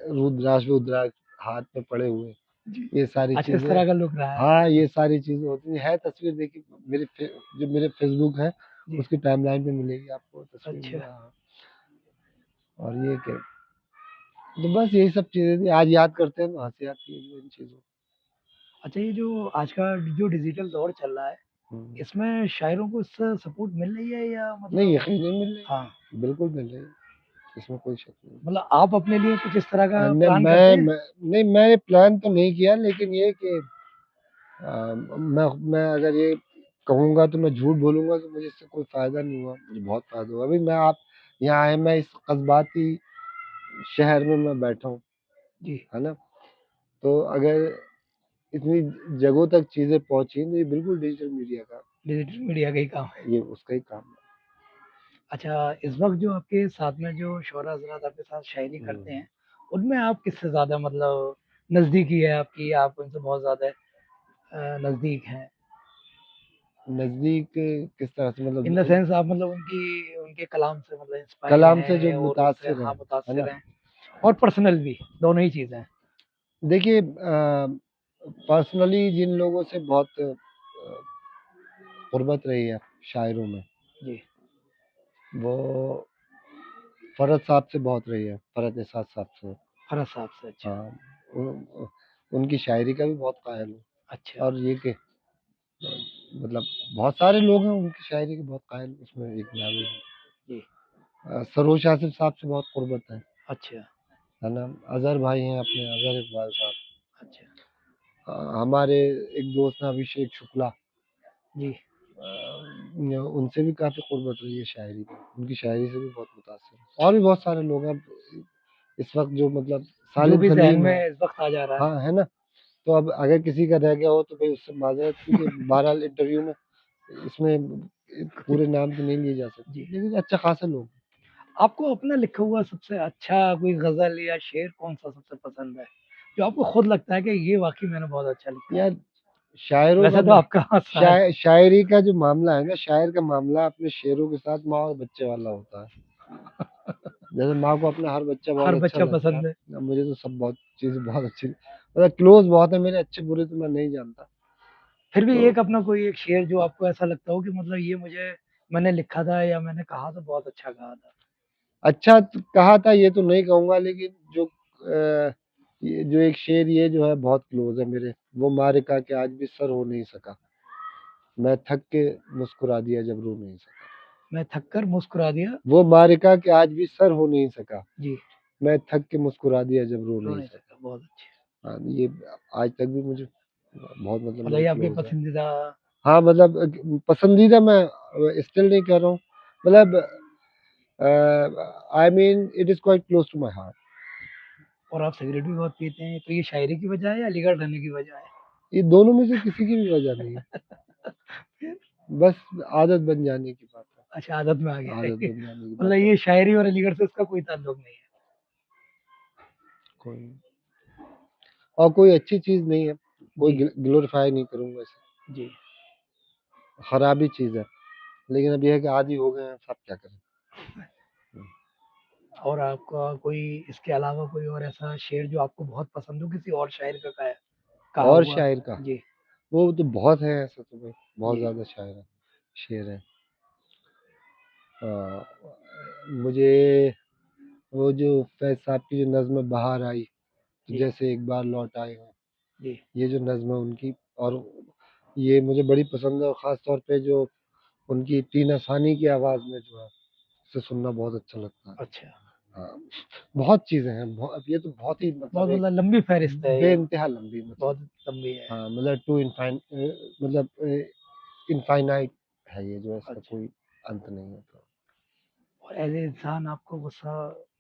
रुद्राक्ष हाथ में पड़े हुए, जी। ये सारी अच्छा, इस चीज़ें। तरह का लुक रहा है। हाँ, ये सारी चीज़ें होती हैं। है तस्वीर देखिए मेरे फ़ेसबुक है, जी। उसकी टाइमलाइन पे मिलेगी आपको तस्वीर अच्छा। जो है हाँ। और ये कि तो बस यही सब चीज़ें थी, आज याद करते हैं तो हँसी आती है जो इन चीज़ों अच्छा, ये जो आज का जो डिजिटल दौर चल रहा है, हुँ। इसमें शायरों को इससे सपोर्ट मिल रही है या नहीं, मतलब? यकीनन मिल रही हाँ, है, बिल्कुल मिल रही है, इसमें कोई शक नहीं। मतलब आप अपने लिए कुछ इस तरह का नहीं प्लान करते हैं? मैं नहीं मैंने प्लान तो नहीं किया लेकिन ये कि मैं अगर ये कहूँगा तो मैं झूठ बोलूँगा कि मुझे इससे कोई फ़ायदा नहीं हुआ, मुझे बहुत फ़ायदा हुआ। अभी मैं आप यहाँ आए मैं इस कस्बाती शहर में मैं बैठा हूँ, जी। है ना? तो अगर इतनी जगहों तक चीज़ें पहुँची तो ये बिल्कुल डिजिटल मीडिया का डिजिटल मीडिया का ही काम है। ये उसका ही काम है। अच्छा, इस वक़्त जो आपके साथ में जो शोरा हज़रात आपके साथ शायरी हुँ। करते हैं, उनमें आप किससे ज़्यादा मतलब नज़दीकी है आपकी, आप उनसे बहुत ज़्यादा नज़दीक हैं? नज़दीक किस तरह से इन द मतलब सेंस आप मतलब उनकी उनके कलाम से मतलब इंस्पायर कलाम से जो हैं और उनसे मुतासिर हाँ, है ना? मुतासिर हैं और पर्सनल भी, दोनों ही चीज़ें हैं। देखिए पर्सनली जिन लोगों से बहुत क़ुर्बत रही है शायरों में, जी। वो फ़रत साहब से बहुत रही है, फ़रत एसाज साहब से। फ़रत साहब से, अच्छा। हाँ, उ उनकी शायरी का भी बहुत कायल हूँ अच्छा। और ये कि मतलब बहुत सारे लोग हैं उनकी शायरी के बहुत कायल, उसमें एक मैं भी हूँ। जी। सरोज आसिफ साहब से बहुत क़ुर्बत अच्छा। है ना? अज़हर भाई हैं अपने अज़हर इकबाल साहब। अच्छा। हमारे एक दोस्त हैं अभिषेक शुक्ला जी। उनसे भी काफ़ी क़ुर्बत रही है शायरी में, उनकी शायरी से भी बहुत मुतासिर हूँ और भी बहुत सारे लोग हैं अब इस वक़्त जो मतलब जो सालिम भी ज़हन सलीम है में इस वक़्त आ जा रहा है। हाँ, है ना? तो अब अगर किसी का रह गया हो तो भई उससे माज़रत क्योंकि बहरहाल इंटरव्यू में इसमें पूरे नाम तो नहीं लिए जा सकते, जी। लेकिन अच्छा खासा लोग आपको अपना लिखा हुआ सबसे अच्छा कोई ग़ज़ल या शेर कौन-सा सबसे पसंद है? जो आपको खुद लगता है कि ये वाक़ई मैंने बहुत अच्छा लिखा है? यार शायरों का वैसे तो आपका सारे शायरी का जो मामला है ना, शायर का मामला अपने शेरों के साथ माँ और बच्चे वाला होता है। जैसे माँ को अपना हर बच्चा बहुत हर अच्छा बच्चा लगता है, पसंद है। मुझे तो सब बहुत चीज़ें बहुत अच्छी मतलब क्लोज़ बहुत है मेरे अच्छे-बुरे तो मैं नहीं जानता। फिर भी तो एक अपना कोई एक शेर जो आपको ऐसा लगता हो कि मतलब ये मुझे मैंने लिखा था या मैंने कहा तो बहुत अच्छा कहा था? अच्छा कहा था ये तो नहीं कहूँगा लेकिन जो ये जो एक शेर ये जो है बहुत क्लोज़ है मेरे, वो मारिका के आज भी सर हो नहीं सका, मैं थक के मुस्कुरा दिया जब रो नहीं सका। मैं थक कर मुस्कुरा दिया। वो मारिका के आज भी सर हो नहीं सका, जी। मैं थक के मुस्कुरा दिया जब रो रो नहीं नहीं सका। सका, बहुत अच्छे। हाँ, ये आज तक भी मुझे बहुत मतलब मेरे बताइए आपके क्लोज़ है। पसंदीदा। हाँ, मतलब पसंदीदा मैं स्टिल नहीं कह रहा हूँ, मतलब I mean it is quite close to my heart. और आप सिगरेट भी बहुत पीते हैं, तो ये शायरी की वजह है या अलीगढ़ रहने की वजह है? ये दोनों में से किसी की भी वजह नहीं है, बस आदत बन जाने की बात अच्छा, आदत में आ है, गया है आदत ये। बन जाने की मतलब बात है, ये शायरी और अलीगढ़ से इसका कोई ताल्लुक नहीं है। कोई नहीं। और कोई अच्छी चीज़ नहीं है, कोई जी। ग्लोरीफाई नहीं करूँगा इसे, जी। खराबी चीज़ है, लेकिन अब ये है कि आदी हो गए हैं, अब क्या करें? हुँ। और आपका कोई इसके अलावा कोई और ऐसा शेर जो आपको बहुत पसंद हो किसी और शायर का कहा और हुआ? शायर का, जी। वो तो बहुत है ऐसा तो भाई, बहुत जी। ज़्यादा शायर है शेर हैं। मुझे वो जो फैज़ साहब की जो नज़्म बहार आई, तो जी। जैसे एक बार लौट आए हो, जी। ये जो नज़्म है उनकी और ये मुझे बड़ी पसंद है और ख़ास तौर पे जो उनकी टीना सानी की आवाज़ में जो है, उसे सुनना बहुत अच्छा लगता है। अच्छा। हाँ, बहुत चीज़ें हैं, अब ये तो बहुत ही बहुत मतलब एक मतलब लंबी फ़हरिस्त है ये, बेइंतहा लंबी मतलब, बहुत लंबी है। हाँ, मतलब मतलब इनफाइनाइट है ये, जो इसका अच्छा, कोई अंत नहीं है। तो और एज़ ए इंसान आपको गुस्सा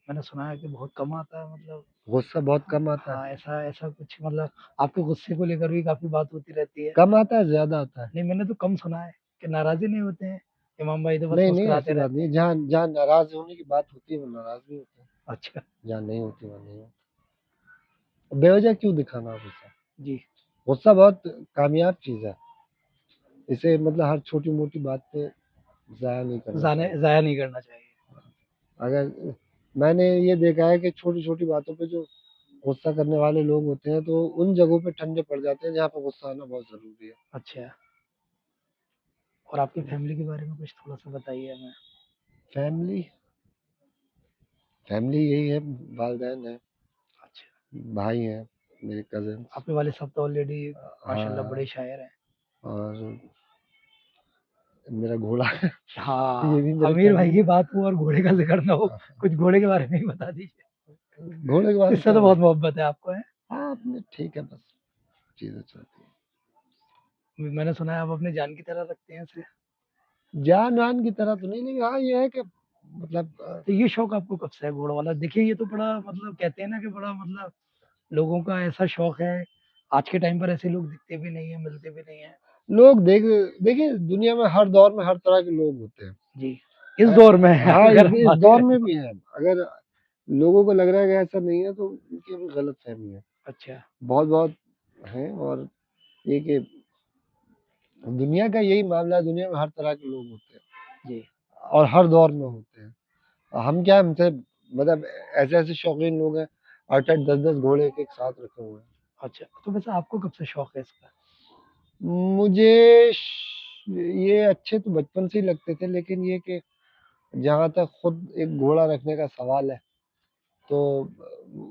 मैंने सुना है कि बहुत कम आता है मतलब गुस्सा बहुत कम आता है। हाँ, ऐसा ऐसा कुछ मतलब आपके गुस्से को लेकर भी काफ़ी बात होती रहती है। कम आता है, ज़्यादा आता है। नहीं, मैंने तो कम सुना है कि नाराज़ ही नहीं होते हैं, इमाम भाई तो बस नहीं, नहीं, मुस्कुराते ऐसी बात रहते नहीं है। हैं। जहाँ जहाँ नाराज़ होने की बात होती है, वो नाराज़ भी होते हैं। अच्छा, जहाँ नहीं होती, वहाँ नहीं होती। बेवजह क्यों दिखाना गुस्सा? जी, गुस्सा बहुत कामयाब चीज़ है। इसे मतलब हर छोटी-मोटी बात पे ज़ाया नहीं करना चाहिए। ज़ाया नहीं करना चाहिए। अगर मैंने ये देखा है कि छोटी-छोटी बातों पे जो गुस्सा करने वाले लोग होते हैं, तो उन जगहों पे ठंडे पड़ जाते हैं, जहाँ पे गुस्सा आना बहुत ज़रूरी है। अच्छा, और आपकी फ़ैमिली के बारे में कुछ थोड़ा-सा बताइए हमें? फैमिली फैमिली यही है, वालिदैन हैं, अच्छा, भाई हैं, मेरे कज़िन्स। आपके वालिद साहब तो ऑलरेडी माशाल्लाह हाँ, बड़े शायर हैं। और मेरा घोड़ा हाँ, ये भी मेरे आमिर भाई फैमिली की में। बात हो और घोड़े का ज़िक्र ना हो, कुछ घोड़े के बारे में ही बता दीजिए। घोड़े के बारे में इससे क्या तो बहुत बताऊँ? मोहब्बत है आपको, हैं? हाँ, अपने ठीक है, बस चीज़ें चलती हैं। मैंने सुना है आप अपनी जान की तरह रखते हैं इसे। जान-वान की तरह तो नहीं, लेकिन हाँ, ये है कि मतलब तो ये शौक आपको कब से है घोड़ों वाला? देखिए ये तो बड़ा मतलब कहते हैं ना कि बड़ा मतलब लोगों का ऐसा शौक है, आज के टाइम पर ऐसे लोग दिखते भी नहीं हैं, मिलते भी नहीं हैं। लोग देखिए, दुनिया में हर दौर में हर तरह के लोग होते हैं। जी, इस दौर में हाँ, अगर हम इस बात दौर करें में तो। भी है। अगर लोगों को लग रहा है कि ऐसा नहीं है, तो उनकी भी गलतफ़हमी है। अच्छा, बहुत-बहुत हैं, और ये कि दुनिया का यही मामला है, दुनिया में हर तरह के लोग होते हैं जी, और हर दौर में होते हैं। हम क्या, हमसे मतलब ऐसे-ऐसे शौकीन लोग हैं, 8-8, 10-10 घोड़े एक-एक साथ रखे हुए हैं। अच्छा, तो वैसे आपको कब से शौक है इसका? मुझे ये अच्छे तो बचपन से ही लगते थे, लेकिन ये कि जहाँ तक खुद एक घोड़ा रखने का सवाल है, तो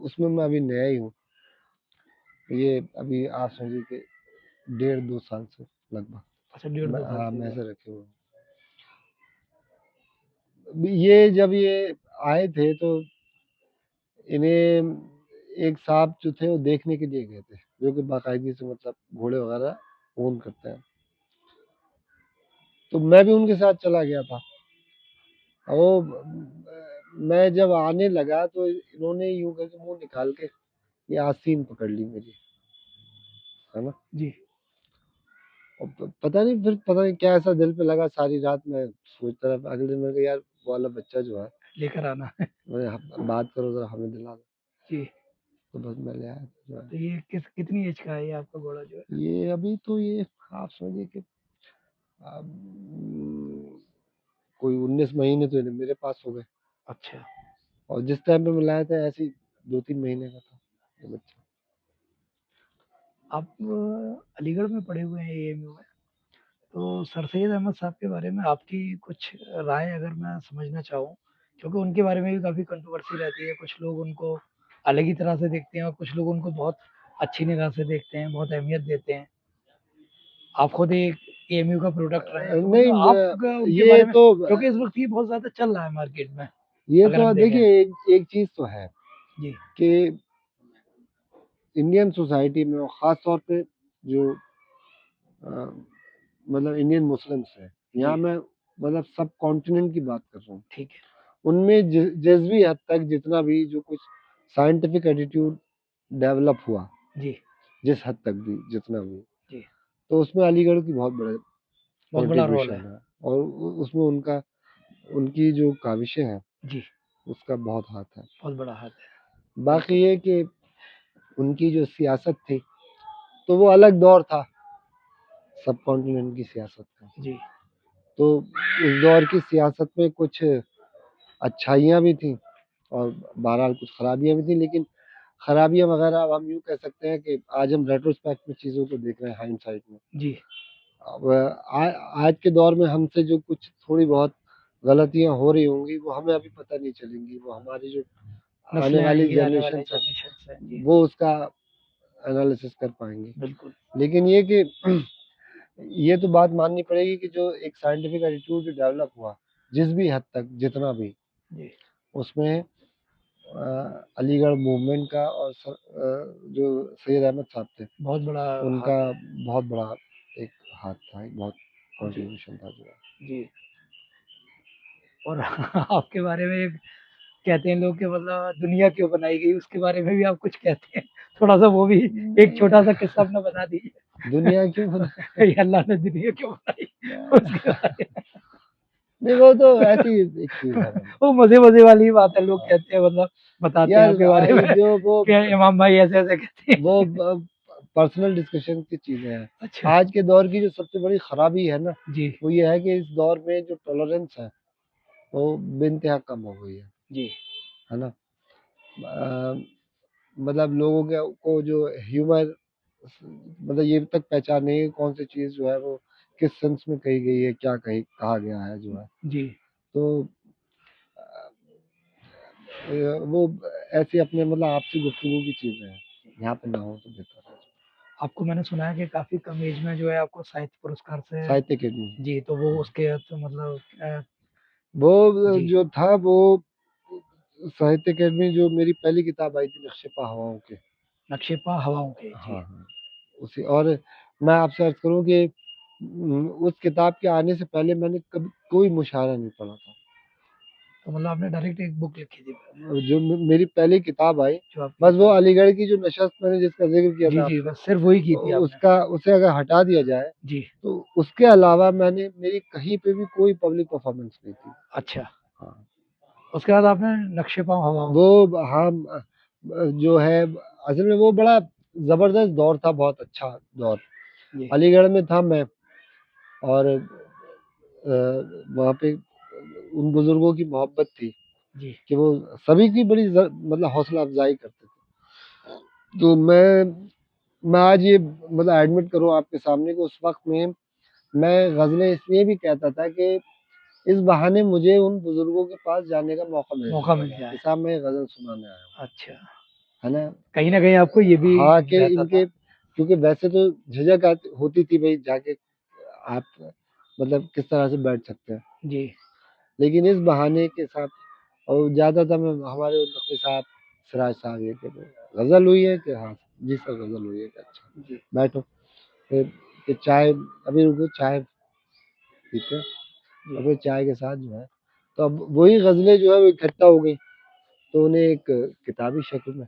उसमें मैं अभी नया ही हूँ। ये अभी आप समझिए कि 1.5-2 साल से लगभग अच्छा, डेढ़ 2 साल हाँ, से मैं हुआ। ऐसे रखे हुए हूँ। ये जब ये आए थे, तो इन्हें एक साहब जो थे, वो देखने के लिए गए थे, जो कि बाकायदे से मतलब घोड़े वगैरह ओन करते हैं। तो मैं भी उनके साथ चला गया था। वो मैं जब आने लगा, तो इन्होंने यूँ करके मुँह निकाल के ये आस्तीन पकड़ ली मेरी, है ना? जी, और पता नहीं, फिर पता नहीं क्या ऐसा दिल पे लगा, सारी रात मैं सोचता रहा। अगले दिन मैंने कहा, यार वो वाला बच्चा जो है, लेकर आना है। मैंने बात करो जरा, हमें दिला दो। जी, तो बस मैं ले आया था जो है। तो ये कितनी एज का है ये आपका घोड़ा जो है? ये अभी तो ये आप समझिए कि कोई 19 महीने तो इन्हें मेरे पास हो गए, अच्छा, और जिस टाइम पे मैं लाया था, ऐसे ही 2-3 महीने का था ये बच्चा। आप अलीगढ़ में पढ़े हुए हैं एएमयू में, तो सर सैयद अहमद साहब के बारे में आपकी कुछ राय अगर मैं समझना चाहूँ, क्योंकि उनके बारे में भी काफ़ी कंट्रोवर्सी रहती है, कुछ लोग उनको अलग ही तरह से देखते हैं और कुछ लोग उनको बहुत अच्छी निगाह से देखते हैं, बहुत अहमियत देते हैं। आप खुद एक एएमयू का प्रोडक्ट रहे हैं, तो नहीं, मतलब आपका उनके ये बारे में तो क्योंकि इस वक़्त ये बहुत ज़्यादा चल रहा है मार्केट में, ये अगर तो हम देखें। देखिए, एक चीज़ तो है जी, कि इंडियन सोसाइटी में, और ख़ास तौर पे जो मतलब इंडियन मुस्लिम्स हैं, यहाँ जी, मैं मतलब सब कॉन्टिनेंट की बात कर रहा हूँ। ठीक है। उनमें जिस भी हद तक जितना भी जो कुछ साइंटिफिक एटीट्यूड डेवलप हुआ, जी, जिस हद तक भी जितना भी, जी, तो उसमें अलीगढ़ की बहुत बड़ा बहुत बड़ा रोल है। कंट्रीब्यूशन है, और उसमें उनकी जो काविशें हैं, जी, उसका बहुत हाथ है। बहुत बड़ा हाथ है, बाकी बिल्कुल। ये कि उनकी जो सियासत थी, तो वो अलग दौर था सब कॉन्टिनेंट की सियासत का। जी, तो उस दौर की सियासत में कुछ अच्छाइयाँ भी थीं, और बहरहाल कुछ खराबियाँ भी थीं, लेकिन खराबियाँ वगैरह अब हम यूँ कह सकते हैं कि आज हम रेट्रोस्पेक्ट में चीज़ों को देख रहे हैं, हाइंडसाइट में। जी, अब आज के दौर में हमसे जो कुछ थोड़ी बहुत गलतियाँ हो रही होंगी, वो हमें अभी पता नहीं चलेंगी। वो हमारी जो आने नस्लें वाली आएँगी, आने वाले जनरेशन्स हैं, जनरेशन्स हैं। जी, वो उसका एनालिसिस कर पाएँगी। बिल्कुल। लेकिन ये कि ये तो बात माननी पड़ेगी कि जो एक साइंटिफिक एटीट्यूड जो डेवलप हुआ, जिस भी हद तक, जितना भी, जी, उसमें अलीगढ़ मूवमेंट का और जो सैयद अहमद साहब थे बहुत बड़ा उनका हाथ है। बहुत बड़ा एक हाथ था, एक बहुत जी, कंट्रीब्यूशन था जो है। जी। और आपके बारे में एक कहते हैं लोग कि मतलब दुनिया क्यों बनाई गई, उसके बारे में भी आप कुछ कहते हैं? थोड़ा-सा वो भी एक छोटा-सा किस्सा अपना बता दीजिए। दुनिया क्यों बना ये अल्लाह ने दुनिया क्यों बनाई उसके बारे में। नहीं वो तो ऐसी एक चीज़ है मतलब। वो मज़े-मज़े वाली ही बात है, लोग कहते हैं मतलब बताते हैं यार आपके बारे में जो वो कि इमाम भाई ऐसे-ऐसे कहते वो हैं। पर्सनल डिस्कशन की चीज़ें हैं। अच्छा, आज के दौर की जो सबसे बड़ी खराबी है ना, जी, वो ये है कि इस दौर में जो टॉलरेंस है, वो बेइंतहा कम हो गई जी, है ना? मतलब लोगों के को जो ह्यूमर मतलब ये तक पहचान नहीं है कौन सी चीज़ जो है वो किस सेंस में कही गई है, क्या कहा गया है जो है। जी। तो वो ऐसी अपने मतलब आपसी गुफ्तगू की चीज़ें हैं, यहाँ पे ना हो तो बेहतर है। आपको मैंने सुना है कि काफ़ी कम एज में जो है आपको साहित्य पुरस्कार से साहित्य अकेडमी जी, तो वो उसके तो मतलब वो जी, जो था वो साहित्य अकेडमी जो मेरी पहली किताब आई थी नक्शे-पा हवाओं के। नक्शे-पा हवाओं के। हाँ, जी, हाँ। उसी और मैं आपसे अर्ज़ करूँ कि उस किताब के आने से पहले मैंने कभी कोई मुशायरा नहीं पढ़ा था। तो मतलब आपने डायरेक्ट एक बुक लिखी थी पहले, जो मेरी पहली किताब आई, जो आपकी बस वो किताब अलीगढ़ की जो नशस्त मैंने जिसका ज़िक्र किया जी, था जी, आपसे, बस सिर्फ़ वही की थी आपने। उसका उसे अगर हटा दिया जाए, जी, तो उसके अलावा मैंने मेरी कहीं पे भी कोई पब्लिक परफ़ॉर्मेंस नहीं थी। अच्छा। हाँ। उसके बाद आपने नक्शे-पा हवाओं वो हाँ जो है असल में वो बड़ा ज़बरदस्त दौर था, बहुत अच्छा दौर। जी, अलीगढ़ में था मैं और वहाँ पे उन बुज़ुर्गों की मोहब्बत थी जी, कि वो सभी की बड़ी मतलब हौसला अफ़ज़ाई करते थे। तो मैं आज ये मतलब एडमिट करूँ आपके सामने कि उस वक़्त में मैं ग़ज़लें इसलिए भी कहता था कि इस बहाने मुझे उन बुज़ुर्गों के पास जाने का मौका मिल मौका जाता मिल था जाए। कि साहब मैं ग़ज़ल सुनाने आया हूँ, अच्छा, है ना? कहीं न कहीं आपको ये भी हाँ, कि रहता इनके था। क्योंकि वैसे तो झिझक होती थी भई जाके आप मतलब किस तरह से बैठ सकते हैं। जी, लेकिन इस बहाने के साथ और ज़्यादातर मैं हमारे नक़वी साहब, सिराज साहब ये कहते हैं, गज़ल हुई है कि हाँ, जी सर गज़ल हुई है कि अच्छा, जी, बैठो। फिर कि चाय अभी रुको चाय पीते हैं जी। और फिर चाय के साथ जो है तो अब वही गज़लें जो है वो इकट्ठा हो गई, तो उन्हें एक किताबी शक्ल में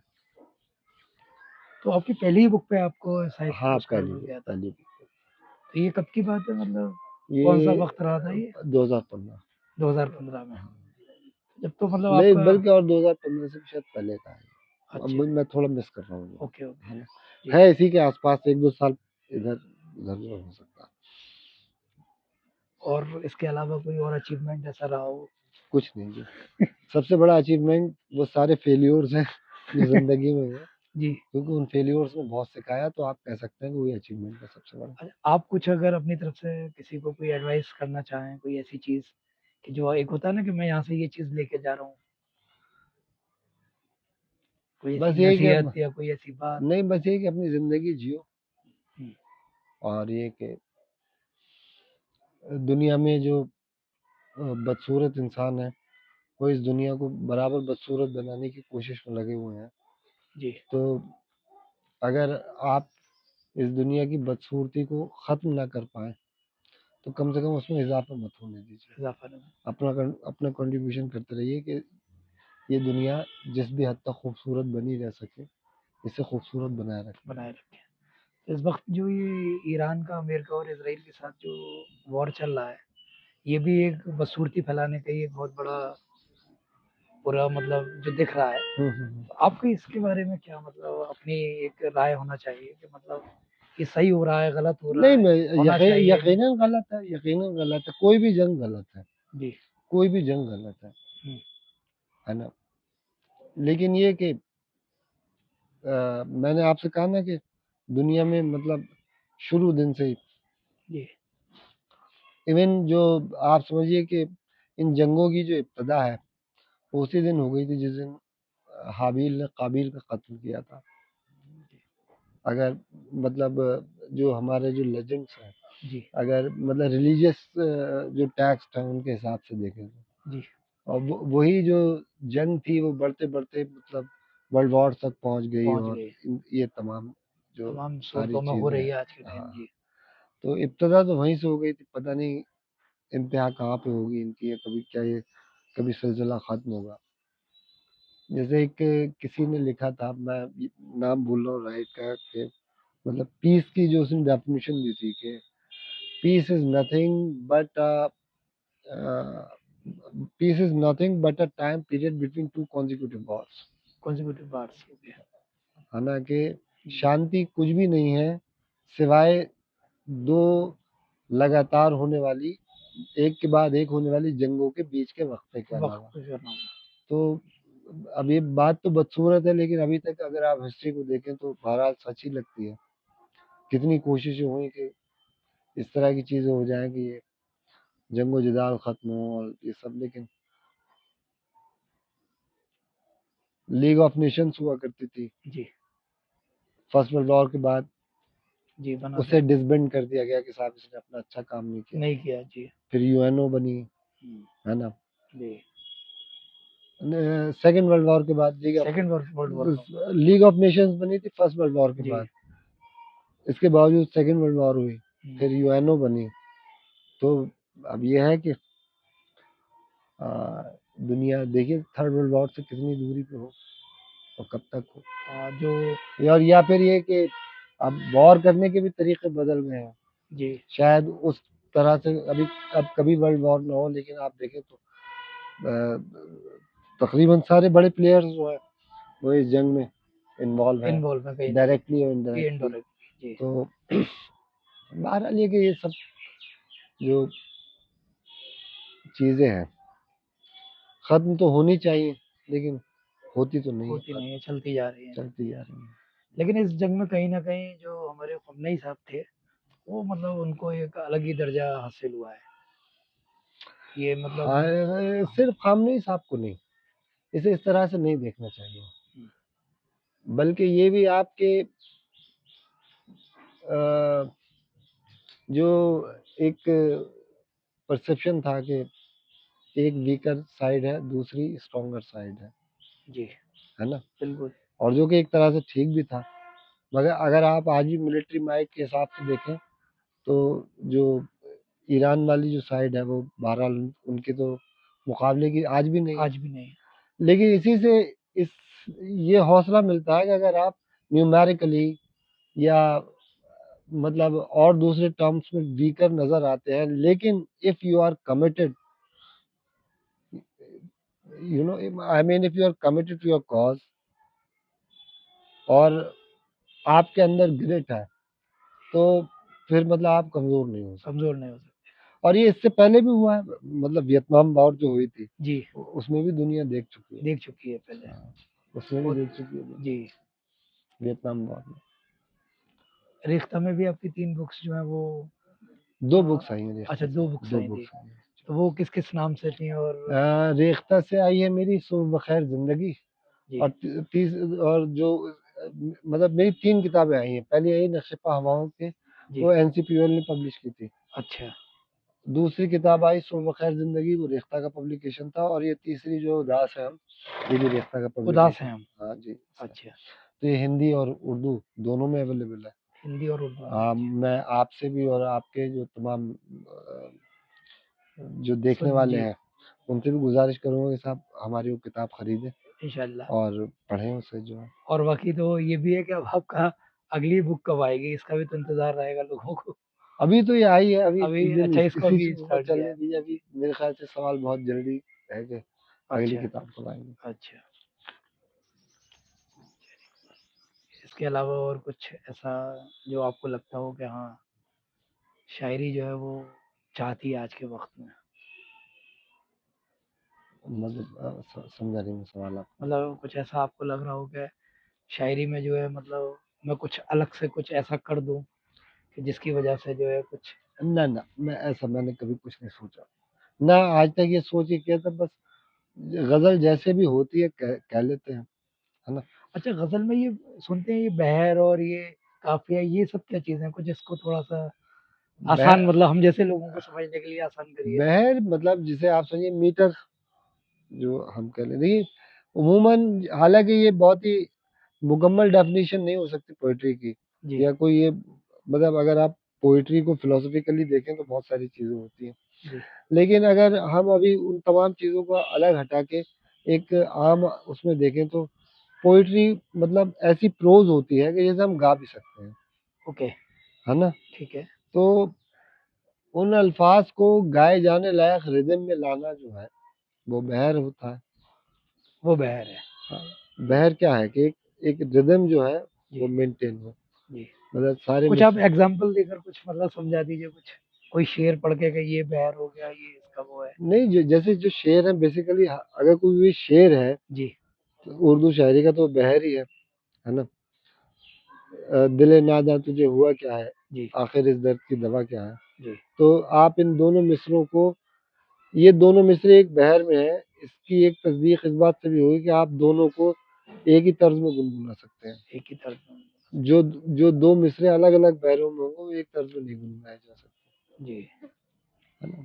तो आपकी पहली ही बुक पे आपको साहित्य हाँ, पुरस्कार मिल गया था। पहली तो ये कब की बात है मतलब कौन-सा ये वक़्त रहा था ये? 2015 2015 में। जब तो मतलब नहीं आपका बल्कि और 2015 से भी शायद पहले का है। अब अच्छा, मैं थोड़ा मिस कर रहा हूँ, ओके, ओके। है ना? जी, है इसी के आस-पास 1-2 साल इधर-उधर जो हो सकता है। और इसके अलावा कोई और अचीवमेंट ऐसा रहा हो? कुछ नहीं जी। सबसे बड़ा अचीवमेंट वो सारे फेल्योर्स हैं जो ज़िंदगी में हुए, जी। क्योंकि उन फेल्योर्स ने बहुत सिखाया तो आप कह सकते हैं कि वही अचीवमेंट है सबसे बड़ा। अच्छा, आप कुछ अगर अपनी तरफ से किसी को कोई एडवाइस करना चाहें, कोई ऐसी चीज़ कि जो एक होता है ना कि मैं यहाँ से ये चीज़ लेके जा रहा हूँ, कोई ऐसी बस ये है कि नसीहत या कोई ऐसी बात? नहीं बस ये है कि अपनी ज़िंदगी जियो हुँ, और ये कि दुनिया में जो बदसूरत इंसान है, वो इस दुनिया को बराबर बदसूरत बनाने की कोशिश में लगे हुए हैं। जी, तो अगर आप इस दुनिया की बदसूरती को ख़त्म ना कर पाएँ, तो कम से कम उसमें इज़ाफ़ा मत होने दीजिए। इज़ाफ़ा नहीं अपना कंट्रीब्यूशन करते रहिए कि ये दुनिया जिस भी हद तक खूबसूरत बनी रह सके, इसे खूबसूरत बनाए रखें। बनाए रखें। इस वक़्त जो ये ईरान का अमेरिका और इज़राइल के साथ जो वॉर चल रहा है, ये भी एक बदसूरती फैलाने का ही एक बहुत बड़ा पूरा मतलब जो दिख रहा है। हुँ, हुँ, हुँ। तो आपकी इसके बारे में क्या मतलब अपनी एक राय होना चाहिए कि मतलब ये सही हो रहा है, गलत हो रहा नहीं, है, मैं होना चाहिए? यकीनन गलत है, यकीनन गलत है। कोई भी जंग गलत है, जी। कोई भी जंग गलत हुँ, है ना? लेकिन ये कि मैंने आपसे कहा ना कि दुनिया में मतलब शुरू दिन से ही जी, इवन जो आप समझिए कि इन जंगों की जो इब्तिदा है, वो उसी दिन हो गई थी जिस दिन हाबील ने काबिल का कत्ल किया था। अगर मतलब जो हमारे जो लेजेंड्स हैं, जी, अगर मतलब रिलीजियस जो टेक्स्ट हैं उनके हिसाब से देखें तो। जी, और वही जो जंग थी वो बढ़ते-बढ़ते मतलब वर्ल्ड वॉर तक पहुँच गई पहुँच और गई। ये तमाम जो तमाम सारी सूरतों में हो चीज़ें रही हैं। है आज के टाइम। हाँ, जी। तो इब्तिदा तो वहीं से हो गई थी, पता नहीं इंतहा कहाँ पे होगी इनकी, या कभी क्या ये कभी सिलसिला ख़त्म होगा। जैसे एक किसी ने लिखा था, मैं नाम भूल रहा हूँ राइट का, कि मतलब पीस की जो उसने डेफिनेशन दी थी कि peace is nothing but peace is nothing but a time period between two consecutive wars. Consecutive bars हो गया। है ना, कि शांति कुछ भी नहीं है सिवाय दो लगातार होने वाली, एक के बाद एक होने वाली जंगों के बीच के वक्फे के वक़्त अलावा। का नाम। तो अब ये बात तो बदसूरत है, लेकिन अभी तक अगर आप हिस्ट्री को देखें तो बहरहाल सच ही लगती है। कितनी कोशिशें हुई कि इस तरह की चीज़ें हो जाएँ कि ये जंगो जदाल ख़त्म हो और ये सब, लेकिन लीग ऑफ नेशंस हुआ करती थी। जी। फर्स्ट वर्ल्ड वॉर के बाद जी, बना उसे था। डिसबैंड कर दिया गया कि साहब इसने अपना अच्छा काम नहीं किया। नहीं किया। जी। फिर यूएनओ बनी, हुँ। है ना? जी। सेकंड वर्ल्ड वॉर के बाद सेकंड वर्ल्ड वॉर में। लीग ऑफ नेशंस बनी थी फर्स्ट वर्ल्ड वॉर के जी। बाद। इसके बावजूद सेकंड वर्ल्ड वॉर हुई, हुँ। फिर यूएनओ बनी। तो अब ये है कि दुनिया देखिए थर्ड वर्ल्ड वॉर से कितनी दूरी पे हो और कब तक हो। जो और या फिर ये कि अब वॉर करने के भी तरीके बदल गए हैं। जी। शायद उस तरह से अभी अब कभी वर्ल्ड वॉर ना हो, लेकिन आप देखें तो तकरीबन सारे बड़े प्लेयर्स जो हैं वो इस जंग में इन्वॉल्व हैं, इन्वॉल्व है कहीं न कहीं। डायरेक्टली और ये इनडायरेक्टली। इनडायरेक्टली। जी। तो बहरहाल ये कि ये सब जो चीज़ें हैं ख़त्म तो होनी चाहिए, लेकिन होती तो नहीं है होती ख़त्म, नहीं है, चलती जा रही है। चलती जा रही है। लेकिन इस जंग में कहीं न कहीं जो हमारे ख़ुमनई साहब थे, वो मतलब उनको एक अलग ही दर्जा हासिल हुआ है। ये मतलब। हाँ, सिर्फ ख़ामनेई साहब को नहीं, इसे इस तरह से नहीं देखना चाहिए, हुँ। बल्कि ये भी आपके अ, जो एक परसेप्शन था कि एक वीकर साइड है, दूसरी स्ट्रॉन्गर साइड जी। है ना? बिल्कुल। और जो कि एक तरह से ठीक भी था। मगर अगर आप आज भी मिलिट्री माइट के हिसाब से देखें, तो जो ईरान वाली जो साइड है वो बहरहाल उनके तो मुकाबले की आज भी नहीं है। आज भी नहीं है। लेकिन इसी से इस ये हौसला मिलता है कि अगर आप न्यूमेरिकली या मतलब और दूसरे टर्म्स में वीकर नज़र आते हैं, लेकिन if you are committed, you know, I mean if you are committed to your cause और आपके अंदर ग्रिट है, तो फिर मतलब आप कमज़ोर नहीं हो सकते। कमज़ोर नहीं हो सकते। और ये इससे पहले भी हुआ है, मतलब वियतनाम वॉर जो हुई थी, जी। उसमें भी दुनिया देख चुकी है। देख चुकी है पहले। हाँ, उसमें भी वो। देख चुकी है दुनिया, जी। वियतनाम वॉर में। रेख्ता में भी आपकी 3 बुक्स जो हैं वो 2 अ, बुक्स आई हैं अच्छा रेख्ता से, 2 बुक्स 2 आई थी। बुक्स आई हैं। तो वो किस-किस नाम से थी और। रेख्ता से आई है मेरी सुबह बखैर ज़िंदगी, जी। और तीस और जो मतलब मेरी 3 किताबें आई हैं। पहली आई नक्शे-पा हवाओं पे, जी। वो एनसीपीओएल ने पब्लिश की थी। अच्छा। दूसरी किताब आई सुबह बखैर ज़िंदगी, वो रेख्ता का पब्लिकेशन था, और ये तीसरी जो उदास है हम, ये भी रेख्ता का उदास पब्लिकेशन। हैं हम। हाँ जी, सर। अच्छा। तो ये हिंदी और उर्दू दोनों में अवेलेबल है। हिंदी और उर्दू में। अच्छा। मैं आपसे भी और आपके जो तमाम जो देखने सुन वाले जी। हैं, उनसे भी गुज़ारिश करूँगा कि साहब हमारी वो किताब खरीदें इंशाल्लाह। और पढ़ें उसे जो है। और बाकी तो ये भी है कि अब आपका अगली बुक कब आएगी, इसका भी तो इंतज़ार रहेगा लोगों को। अभी तो ये आई है, अभी अभी कुछ दिन अच्छा इसको इसी अभी चीज़ को स्टार्ट किया चलने है। दीजिए। अभी मेरे ख़्याल से सवाल बहुत जल्दी है कि अगली अच्छा। किताब कब आएगी। अच्छा। इसके अलावा और कुछ ऐसा जो आपको लगता हो कि हाँ, शायरी जो है वो चाहती है आज के वक़्त में? मतलब समझा नहीं मैं सवाल आपका। मतलब कुछ ऐसा आपको लग रहा हो कि शायरी में जो है मतलब मैं कुछ अलग से कुछ ऐसा कर दूँ कि जिसकी वज़ह से जो है कुछ। ना, ना, मैंने कभी कुछ नहीं सोचा। ना आज तक ये सोच के किया था, बस ग़ज़ल जैसे भी होती है कह लेते हैं, है ना? अच्छा, ग़ज़ल में ये सुनते हैं ये बहर और ये काफ़िया ये सब क्या चीज़ें हैं? कुछ इसको थोड़ा-सा बह आसान मतलब हम जैसे लोगों को समझने के लिए आसान करिए। बहर मतलब जिसे आप समझिए मीटर, जो हम कह लें। देखिए, उमूमन हालाँकि ये बहुत ही मुकम्मल डेफ़िनेशन नहीं हो सकती पोएट्री की, जी, या कोई ये मतलब अगर आप पोएट्री को फ़िलॉसॉफ़िकली देखें तो बहुत सारी चीज़ें होती हैं। जी, लेकिन अगर हम अभी उन तमाम चीज़ों को अलग हटा के एक आम उसमें देखें तो पोएट्री मतलब ऐसी प्रोज़ होती है कि जैसे हम गा भी सकते हैं, ओके, है ना? ठीक है, तो उन अल्फ़ाज़ को गाए जाने लायक रिदम में लाना जो है, वो बहर होता है। वो बहर है। हाँ, बहर क्या है कि एक रिदम जो है जी, वो मेंटेन हो, जी। मतलब सारे कुछ आप मिस एग्ज़ाम्पल देकर कुछ मतलब समझा दीजिए कुछ? कोई शेर पढ़ के कि ये बहर हो गया, ये इसका वो है। नहीं, जैसे जो शेर है बेसिकली, अगर कोई भी शेर है जी, तो उर्दू शायरी का तो बहर ही है ना? दिले नादा तुझे हुआ क्या है, जी, आखिर इस दर्द की दवा क्या है। जी, तो आप इन दोनों मिसरों को, ये दोनों मिसरे एक बहर में है, इसकी एक तस्दीक इस बात से भी होगी कि आप दोनों को एक ही तर्ज में गुनगुना सकते हैं। एक ही तरफ में। जो जो दो मिसरे अलग अलग बहरों में होंगे वो एक तर्ज में नहीं गुनगुनाए जा सकते, जी। है ना?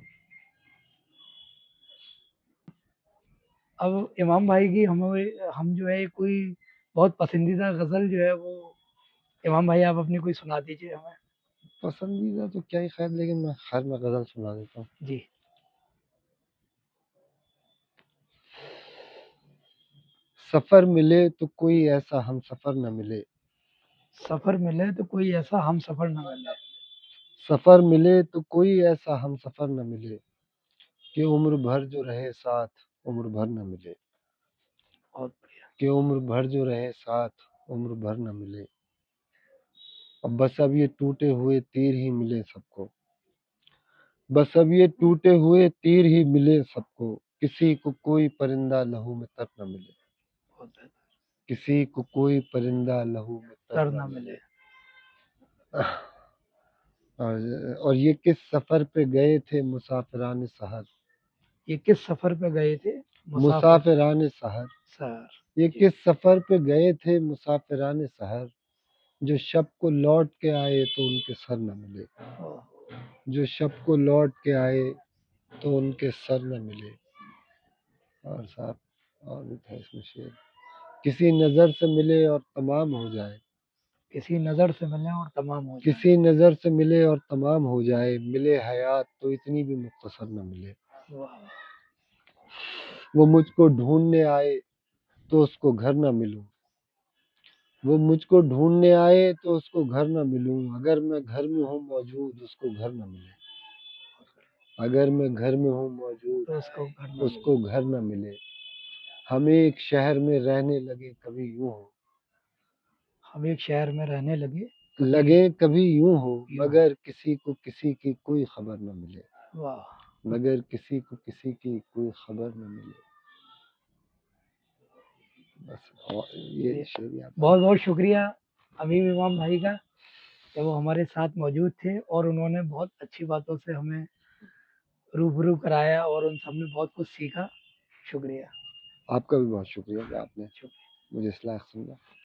अब इमाम भाई की हम जो है कोई बहुत पसंदीदा गज़ल जो है वो इमाम भाई आप अपनी कोई सुना दीजिए हमें। पसंदीदा तो क्या ही खैर, लेकिन मैं खैर मैं गजल सुना देता हूँ। जी, सफर मिले तो कोई ऐसा हम सफर न मिले, सफ़र मिले तो कोई ऐसा हम सफ़र ना मिले। सफर मिले तो कोई ऐसा हम सफर न मिले, कि उम्र भर जो रहे साथ उम्र भर न मिले, बहुत बढ़िया। कि उम्र भर जो रहे साथ उम्र भर न मिले। अब बस अब ये टूटे हुए तीर ही मिले सबको, बस अब ये टूटे हुए तीर ही मिले सबको, किसी को कोई परिंदा लहू में तर न मिले, बहुत बेहतर। किसी को कोई परिंदा लहू में तर तर न ना मिले। मिले। और ये किस सफर पे गए थे मुसाफिरान सहर, ये किस सफ़र पे गए थे? मुसाफ़िर मुसाफिरान सहर, सर। ये जी। किस सफर पे गए थे मुसाफिरान सहर, जो शब को लौट के आए तो उनके सर न मिले, ओह! जो शब को लौट के आए तो उनके सर न मिले। और साहब, और भी था इसमें शेर, किसी नज़र से मिले और तमाम हो जाए, किसी नज़र से मिले और तमाम हो जाएँ। किसी नज़र से मिले और तमाम हो जाए, मिले हयात तो इतनी भी मुख्तसर न मिले। वाह! वो मुझको ढूंढने आए तो उसको घर न मिलूं, वो मुझको ढूंढने आए तो उसको घर न मिलूं, अगर मैं घर में हूँ मौजूद उसको घर न मिले, अगर मैं घर में हूँ मौजूद तो उसको घर ना मिले। उसको घर न मिले। हम एक शहर में रहने लगे कभी यूं हो, हम एक शहर में रहने लगे, कभी लगे कभी यूं हो, यूँ हो। मगर किसी को किसी की कोई खबर न मिले, वाह! मगर किसी को किसी की कोई खबर न मिले। बस, और ये चलिए, शेर याद था। बहुत-बहुत शुक्रिया हमीम इमाम भाई का कि वो हमारे साथ मौजूद थे और उन्होंने बहुत अच्छी बातों से हमें रूबरू कराया और उनसे हमने बहुत कुछ सीखा। शुक्रिया। आपका भी बहुत शुक्रिया कि आपने शुक्रिया। मुझे इस लायक समझा।